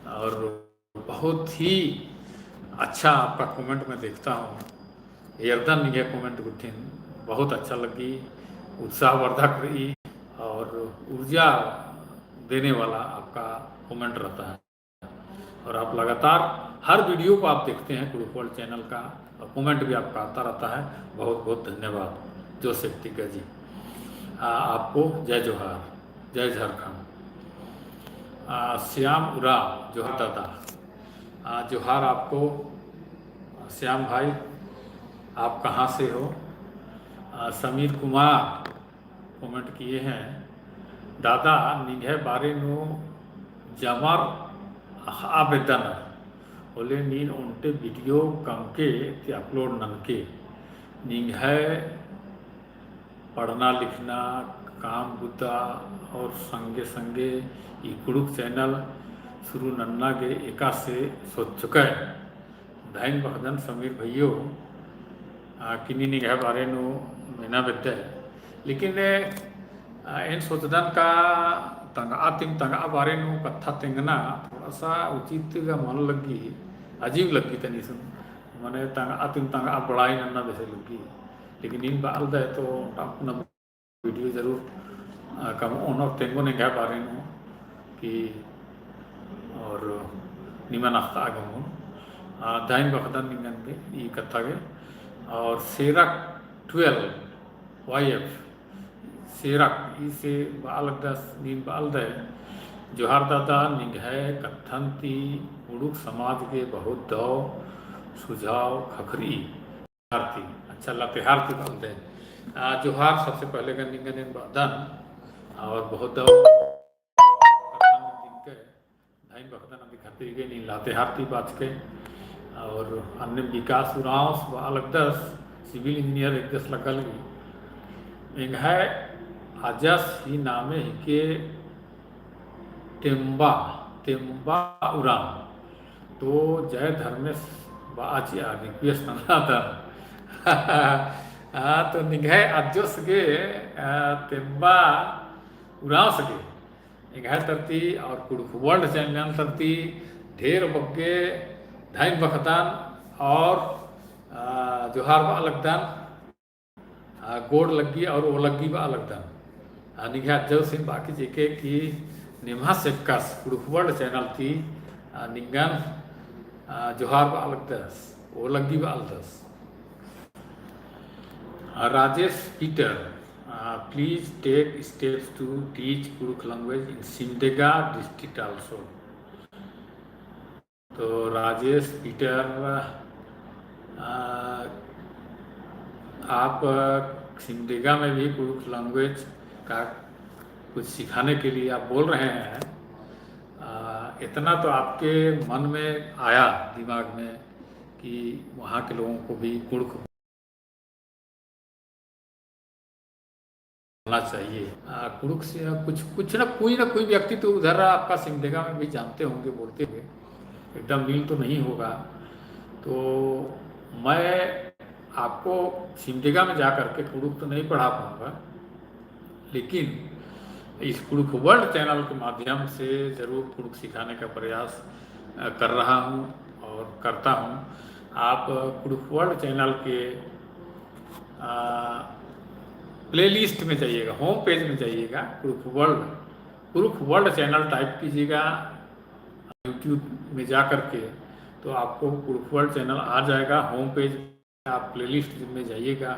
और बहुत ही अच्छा आपका कमेंट मैं देखता हूँ। यर्दन ये कमेंट गुठिन बहुत अच्छा लगी, उत्साहवर्धक रही और ऊर्जा देने वाला आपका कमेंट रहता है। और आप लगातार हर वीडियो को आप देखते हैं कुड़ुख वर्ल्ड चैनल का, और कमेंट भी आपका आता रहता है। बहुत बहुत धन्यवाद जोसेफ तिग्गा जी। आपको जय जोहार। जय झारखंड। श्याम उराव जोहर दादा, जोहार आपको श्याम भाई, आप कहाँ से हो? समीर कुमार कमेंट किए हैं, दादा निघे बारे नो जमर आवेदन बोले नीन उनटे वीडियो कम के अपलोड नन के निघे पढ़ना लिखना काम बुद्धा और संगे संगे कुड़ुक चैनल शुरू नन्ना के एका से सोच चुका है। धाइन बखदन समीर भैयो किन्नी निगाह बारे नो मेना बेते लेकिन इन सोचदन का तंगा बारे नो कथा तेंगना थोड़ा सा उचित का मन लगी, अजीब लगी तनी सुन मैंने तंगा बड़ाई नन्ना वैसे लगी। लेकिन इन बाल दे तो अपना वीडियो जरूर कम ऑन और तेंगो निगाह बारे नो कि और निमन आस्था आगमन दाइन बखदन निगन के ये कथा के और सेरक 12 YF सेरक इसे बाल दस नीन बाल दे जोहार दादा निगह कथन ती उड़ुक समाज के बहुत दो सुझाव खखरी हारती अच्छा लातेहार की बाल दे जोहार सबसे पहले का निगन इन बादन और बहुत दो धाइन बखदन अभी खतरी के नी लातेहार की बात के और अन्य विकास उराव अलग दस सिविल इंजीनियर एक दस लगल एक है अजस ही नामे ही के टेम्बा उराव तो जय धर्मेश बाचिया रिक्वेस्ट था तो निगह अजस के टेम्बा उराव सके निगह तरती और कुड़ुक वर्ल्ड चैंपियन तरती ढेर बग्गे धाइन बखदान और जोहार बा लगदान गोड़ लगी और वो लगी बा लगदान निघा जो सिन बाकी जेके कि निम्हा सेक्कस कुड़ुकवर्ड चैनल थी निगन जोहार बा लगदस वो लगी बा अलदस Rajesh Peter please take steps to teach Kurukh language in Simdega district also. तो राजेश पीटर आप सिमडेगा में भी कुछ लैंग्वेज का कुछ सिखाने के लिए आप बोल रहे हैं, इतना तो आपके मन में आया दिमाग में कि वहाँ के लोगों को भी कुड़ुक बोलना चाहिए। कुड़ुक से कुछ ना कोई व्यक्ति तो उधर आपका सिमडेगा में भी जानते होंगे, बोलते हुए एकदम मील तो नहीं होगा। तो मैं आपको सिमडेगा में जा कर के कुड़ुक तो नहीं पढ़ा पाऊँगा, लेकिन इस कुड़ुक वर्ल्ड चैनल के माध्यम से ज़रूर कुड़ुक सिखाने का प्रयास कर रहा हूँ और करता हूँ। आप कुड़ुक वर्ल्ड चैनल के प्लेलिस्ट में जाइएगा, होम पेज में जाइएगा, कुड़ुक वर्ल्ड चैनल टाइप कीजिएगा यूट्यूब में जा कर के, तो आपको कुड़ुक वर्ल्ड चैनल आ जाएगा। होम पेज आप प्लेलिस्ट में जाइएगा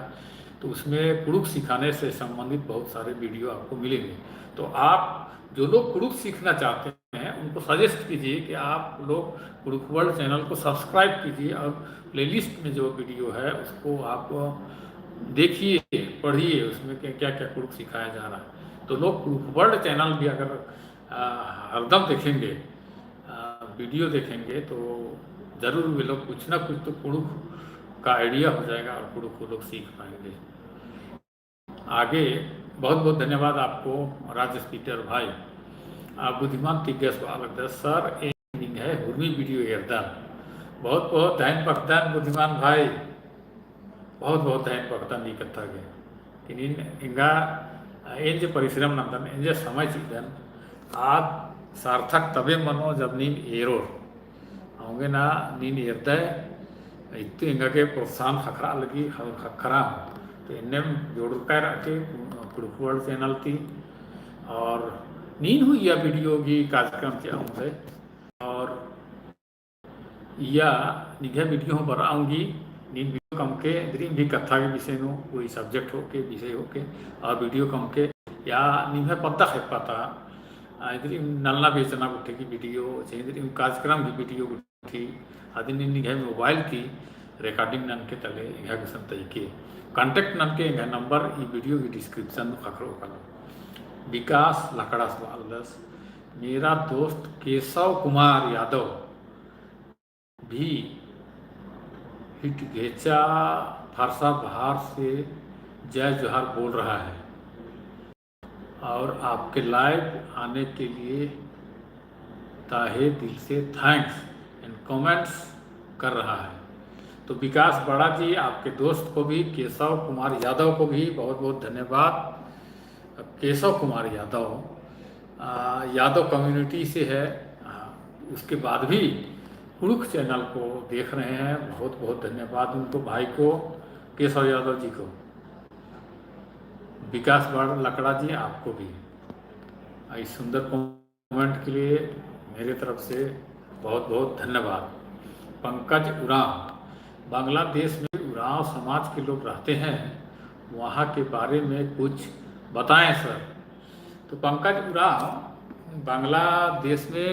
तो उसमें कुड़ुक सिखाने से संबंधित बहुत सारे वीडियो आपको मिलेंगे। तो आप जो लोग कुड़ुक सीखना चाहते हैं उनको सजेस्ट कीजिए कि आप लोग कुड़ुक वर्ल्ड चैनल को सब्सक्राइब कीजिए और प्लेलिस्ट में जो वीडियो है उसको आप देखिए, पढ़िए, उसमें क्या क्या कुड़ुक सिखाया जा रहा है। तो लोग कुड़ुक वर्ल्ड चैनल भी अगर हरदम देखेंगे, वीडियो देखेंगे, तो ज़रूर वे लोग कुछ ना कुछ तो कुड़ुक का आइडिया हो जाएगा और कुड़ुक को लोग सीख पाएंगे। आगे बहुत बहुत धन्यवाद आपको राजेश पीटर भाई। बुद्धिमान तिगस लगता है सर एक है हुर्मी वीडियो एरदान बहुत बहुत धैन पकदान बुद्धिमान भाई, बहुत बहुत धैन पकदान ये कथा के इंगा इन जो परिश्रम नंदन इन जो समय चीजन आप सार्थक तबे मनो जब नीन एरो होंगे ना नीन एरता है इतने इंगा के प्रोत्साहन खखरा लगी खखरा तो इन्हें जोड़ कर रखे कुड़ुक वर्ल्ड चैनल थी और नीन हुई यह वीडियो की कार्यक्रम से आऊँगे और या निघा वीडियो पर आऊँगी नीन वीडियो कम के ड्रीम भी कथा के विषय में कोई सब्जेक्ट हो के विषय हो के और वीडियो कम के या निम्हे पद्दा है पता इधर नलना बेचना गुट्ठे की वीडियो इधर कार्यक्रम की वीडियो गुट्ठी अदी निघे मोबाइल की रिकॉर्डिंग नन के तले इंघा गुसन तरीके कांटेक्ट नन के इंघा नंबर ई वीडियो की डिस्क्रिप्शन में खखरो कलो विकास लकड़ा सवालस मेरा दोस्त केशव कुमार यादव भी हिट घेचा फारसा बाहर से जय जोहार बोल रहा है और आपके लाइव आने के लिए ताहे दिल से थैंक्स एंड कमेंट्स कर रहा है। तो विकास बड़ा जी आपके दोस्त को भी केशव कुमार यादव को भी बहुत बहुत धन्यवाद। केशव कुमार यादव यादव कम्युनिटी से है, उसके बाद भी कुड़ुख चैनल को देख रहे हैं, बहुत बहुत धन्यवाद उनको, भाई को, केशव यादव जी को। विकास बड़ लकड़ा जी आपको भी इस सुंदर कमेंट के लिए मेरे तरफ से बहुत बहुत धन्यवाद। पंकज उरांव बांग्लादेश में उरांव समाज के लोग रहते हैं, वहाँ के बारे में कुछ बताएं सर। तो पंकज उरांव बांग्लादेश में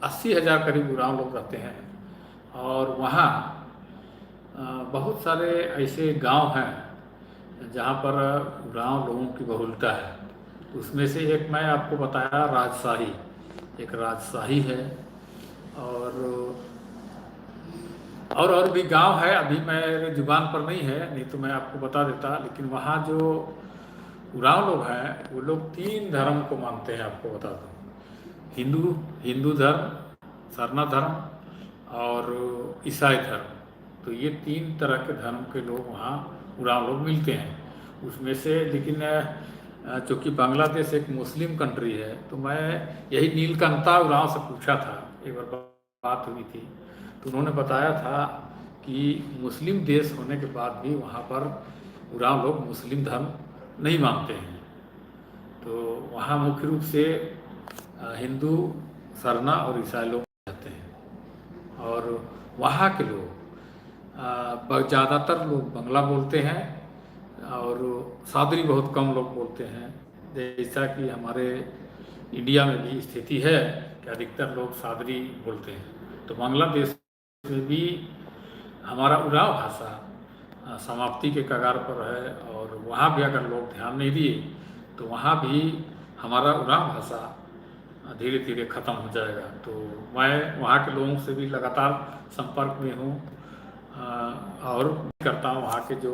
80,000 करीब उरांव लोग रहते हैं और वहाँ बहुत सारे ऐसे गांव हैं जहाँ पर उरांव लोगों की बहुलता है। उसमें से एक मैं आपको बताया राजशाही, एक राजशाही है और भी गांव है, अभी मेरे जुबान पर नहीं है, नहीं तो मैं आपको बता देता। लेकिन वहाँ जो उरांव लोग हैं वो लोग 3 धर्म को मानते हैं, आपको बता दूँ। हिंदू धर्म, सरना धर्म और ईसाई धर्म। तो ये 3 तरह के धर्म के लोग वहाँ उरांव लोग मिलते हैं उसमें से। लेकिन चूँकि बांग्लादेश एक मुस्लिम कंट्री है, तो मैं यही नीलकंठा उरांव से पूछा था, एक बार बात हुई थी, तो उन्होंने बताया था कि मुस्लिम देश होने के बाद भी वहाँ पर उरांव लोग मुस्लिम धर्म नहीं मानते हैं। तो वहाँ मुख्य रूप से हिंदू, सरना और ईसाई लोग रहते हैं और वहाँ के लोग ज़्यादातर लोग बांग्ला बोलते हैं और सादरी बहुत कम लोग बोलते हैं। जैसा कि हमारे इंडिया में भी स्थिति है कि अधिकतर लोग सादरी बोलते हैं। तो बांग्लादेश में भी हमारा उरांव भाषा समाप्ति के कगार पर है और वहाँ भी अगर लोग ध्यान नहीं दिए तो वहाँ भी हमारा उरांव भाषा धीरे धीरे ख़त्म हो जाएगा। तो मैं वहाँ के लोगों से भी लगातार संपर्क में हूँ और करता हूँ। वहाँ के जो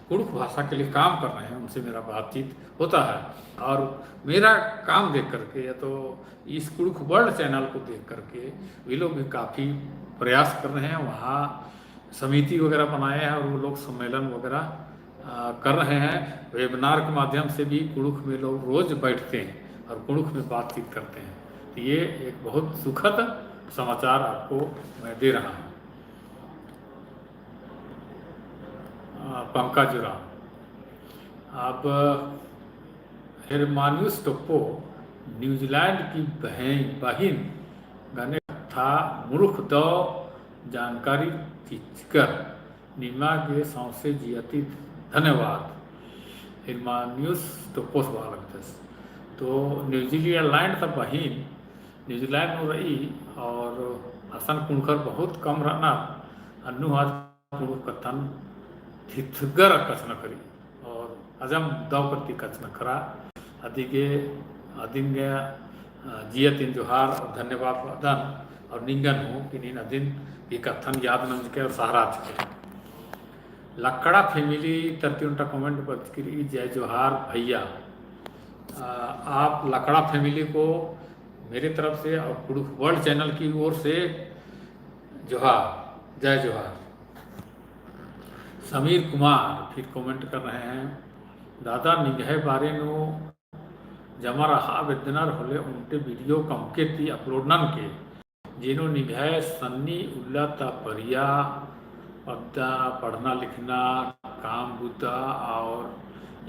कुड़ुख भाषा के लिए काम कर रहे हैं उनसे मेरा बातचीत होता है और मेरा काम देख करके या तो इस कुड़ुख वर्ल्ड चैनल को देख करके वे लोग भी काफ़ी प्रयास कर रहे हैं। वहाँ समिति वगैरह बनाए हैं और वो लोग सम्मेलन वगैरह कर रहे हैं। वेबिनार के माध्यम से भी कुड़ुख में लोग रोज़ बैठते हैं और कुड़ुख में बातचीत करते हैं। तो ये एक बहुत सुखद समाचार आपको मैं दे रहा हूँ। पंकज उरांव अब हेरमान्यूस टोप्पो न्यूजीलैंड की बहन गने था मूर्ख दो जानकारी चिकर निमा के सौसे जियती धन्यवाद। हेरमान्यूस टोप्पो लगता। तो न्यूजीलैंड का बहन न्यूजीलैंड में रही और हसन कुणखर बहुत कम रहना अन्नू हाथ कथन थिथगर कथन करी और अजम दौकती कथन करा अधिके अधिंग जियत इन जोहार और धन्यवाद वदन और निंगन हो कि नीन अदिन ये कथन याद नंज के और सहाराज के लकड़ा फैमिली तरती उनका कमेंट करी जय जोहार भैया। आप लकड़ा फैमिली को मेरे तरफ से और कुड़ुख वर्ल्ड चैनल की ओर से जोहार, जय जोहार। समीर कुमार फिर कमेंट कर रहे हैं दादा निगह बारे नो जमा रहा वेदनर होले उनके वीडियो कमके थी अपलोड नन के जिनो निगह सन्नी उल्ला ता परिया पद्दा पढ़ना लिखना काम बुद्धा और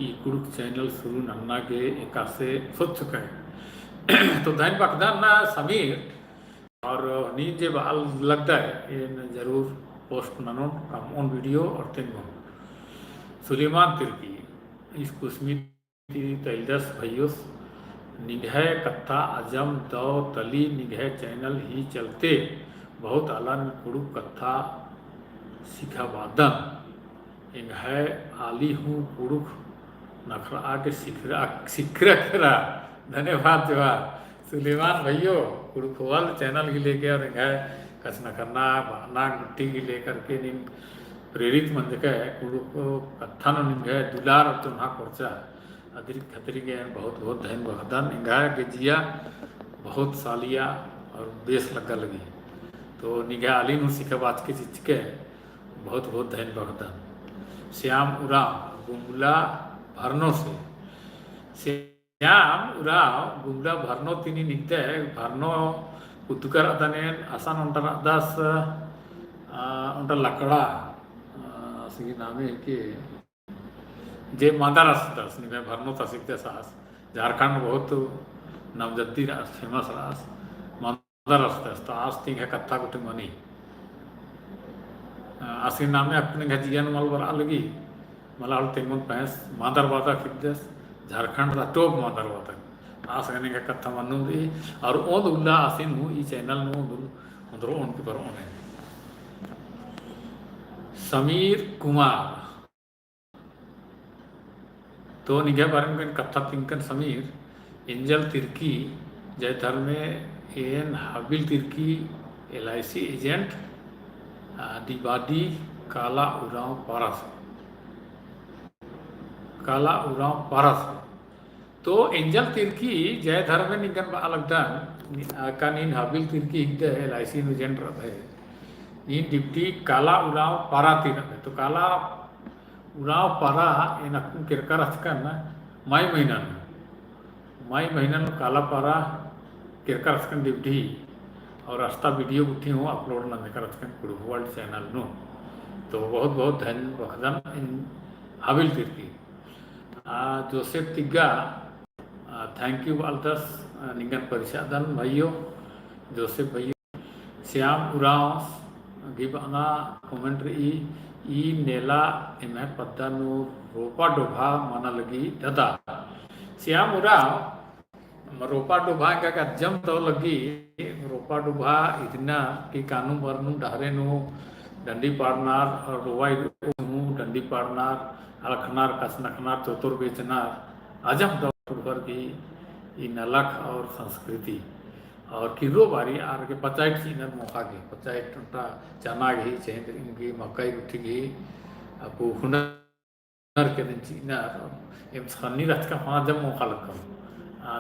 ई कुड़ुख चैनल शुरू नन्ना के एका से स्वच्छ कहे। तो धन बकदन ना समीर और नींद जे बाल लगता है इन जरूर पोस्ट ननो कम ऑन वीडियो और तिन सुलेमान तिर्की इस कुस्मी तैलदस भैयोस निघय कथा अजम दौ तली निघय चैनल ही चलते बहुत आलन कुड़ू कथा सिखावादन इंघय आली हूँ कुड़ुक नखरा के सिखरा धन्यवाद जवाब सुलेमान भैयो कुड़ुकवाल चैनल की लेके और इंघय कसना करना बहाना गुट्टी की लेकर के निन प्रेरित मंद के कुड़ुक कथा निघय दुलार और तुम्हा कोर्चा अतिरिक्त खतरी के बहुत बहुत धन बहदन इंघाय के जिया बहुत सालिया और बेस लगा लगी तो निगाह आली नु सिखबाज के चिचके बहुत बहुत धन बहदन श्याम उराव गुमला भरनो से श्याम उराव गुमला भरनो तिनी निकते भरनो उतुकर अदने आसान उन्टर दास उन्टर लकड़ा सी नामे के जे मादा रास निमे भरनो तसिकते सास झारखंड बहुत नवजद्दी रास फेमस रास मादा रास तो आज तीन है कत्था कुटे मनी आसी नामे अपने घजियन मल बरा लगी मलाल तेमन पैस मादर वादा खिदस झारखंड दा टॉप मादर वादा आस गने का कत्था मनु दी और ओद उल्ला आसिन हूँ ई चैनल नु उधर उनके पर ओने समीर कुमार तो निघा बारे कथा तिंकन समीर एंजल तिर्की जय धर्मे एन हाबिल तिर्की LIC एजेंट दिबादी काला उराव पारस तो एंजल तिर्की जय धर्मे निकन अलगदान कानीन हाबिल तिर्की हिगदे LIC एजेंट रहे इन डिप्टी काला उराव पारा तीन तो काला उराव पारा इन अकुन किरकर हथकन माई महीना काला पारा किरकर हथकन डिप्टी और रास्ता वीडियो गुठी हूँ अपलोड ना कर हथकन कुड़ वर्ल्ड चैनल नो तो बहुत बहुत धन बखदन इन Habil Tirkey Joseph Tigga thank you वालदस निगन परिषदन भाइयों जोसेफ भैया श्याम उराव गिबाना कमेंट्री ई नेला एमे पद्दानु रोपा डोभा माना लगी दादा श्याम उराव रोपा डोभा का जम तो लगी रोपा डोभा इतना कि कानू बरनू डहरे नु डंडी पाड़नार और रोवाई डंडी पाड़नार अलखनार कसनखनार चतुर बेचनार अजम दौर की ई नलख और संस्कृति और किरो बारी आर के पचाइट चीनर मौका के पचाइट उनका चना घी चेंद इनकी मकई उठी घी आपको हुनर के दिन चीनर एम सन्नी रथ का वहाँ जब मौका लगकम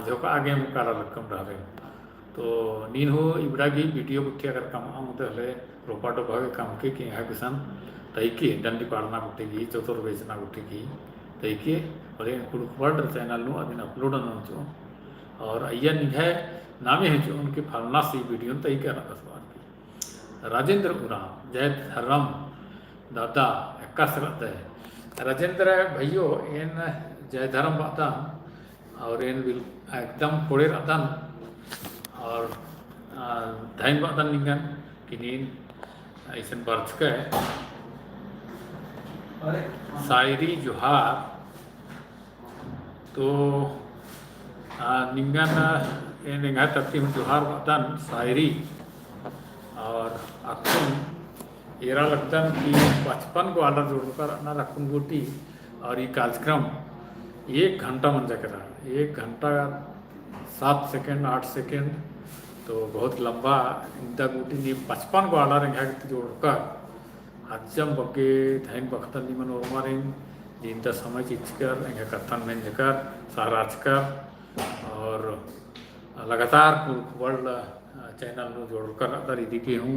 जो का आगे मौका लगकम रह रहे तो नीन हो इबड़ा घी वीडियो उठी अगर कम आमते हले रोपा टोपा के काम के कि यहाँ किसान तई के डंडी पाड़ना उठी घी चतुर बेचना उठी घी तई के और कुड़ चैनल नु अदिन अपलोड न और अय्या निघाय नामे है जो उनके फलना सी वीडियो तय कर रहा की राजेंद्र उराव जय धर्म दादा कसरत है राजेंद्र भैयो इन जय धर्म बातन और इन बिल एकदम कोड़े रहतन और धैन बातन निगन कि नीन ऐसा बर्थ के शायरी जोहार तो निगन निगाह तत्ती हूँ जोहार बातन शायरी और अक्कुन एरा लगतन कि 55 को आर्डर जोड़कर ना रखूँ गोटी और ये कार्यक्रम 1 घंटा मन करा 1 घंटा 7 सेकंड 8 सेकंड तो बहुत लंबा इंदा गोटी नहीं 55 को आर्डर इंगा जोड़कर अजम बके धैन बखतन निमन ओमारिन जिनता समय चिचकर इंगा कथन में जकर सहराजकर और लगातार वर्ल्ड चैनल नु जोड़कर अदर इदिके हूँ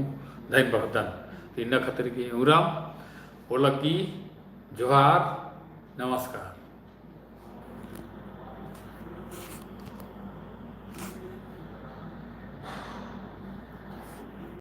धैन बखतन इन खतर की उराम ओलकी जोहार नमस्कार।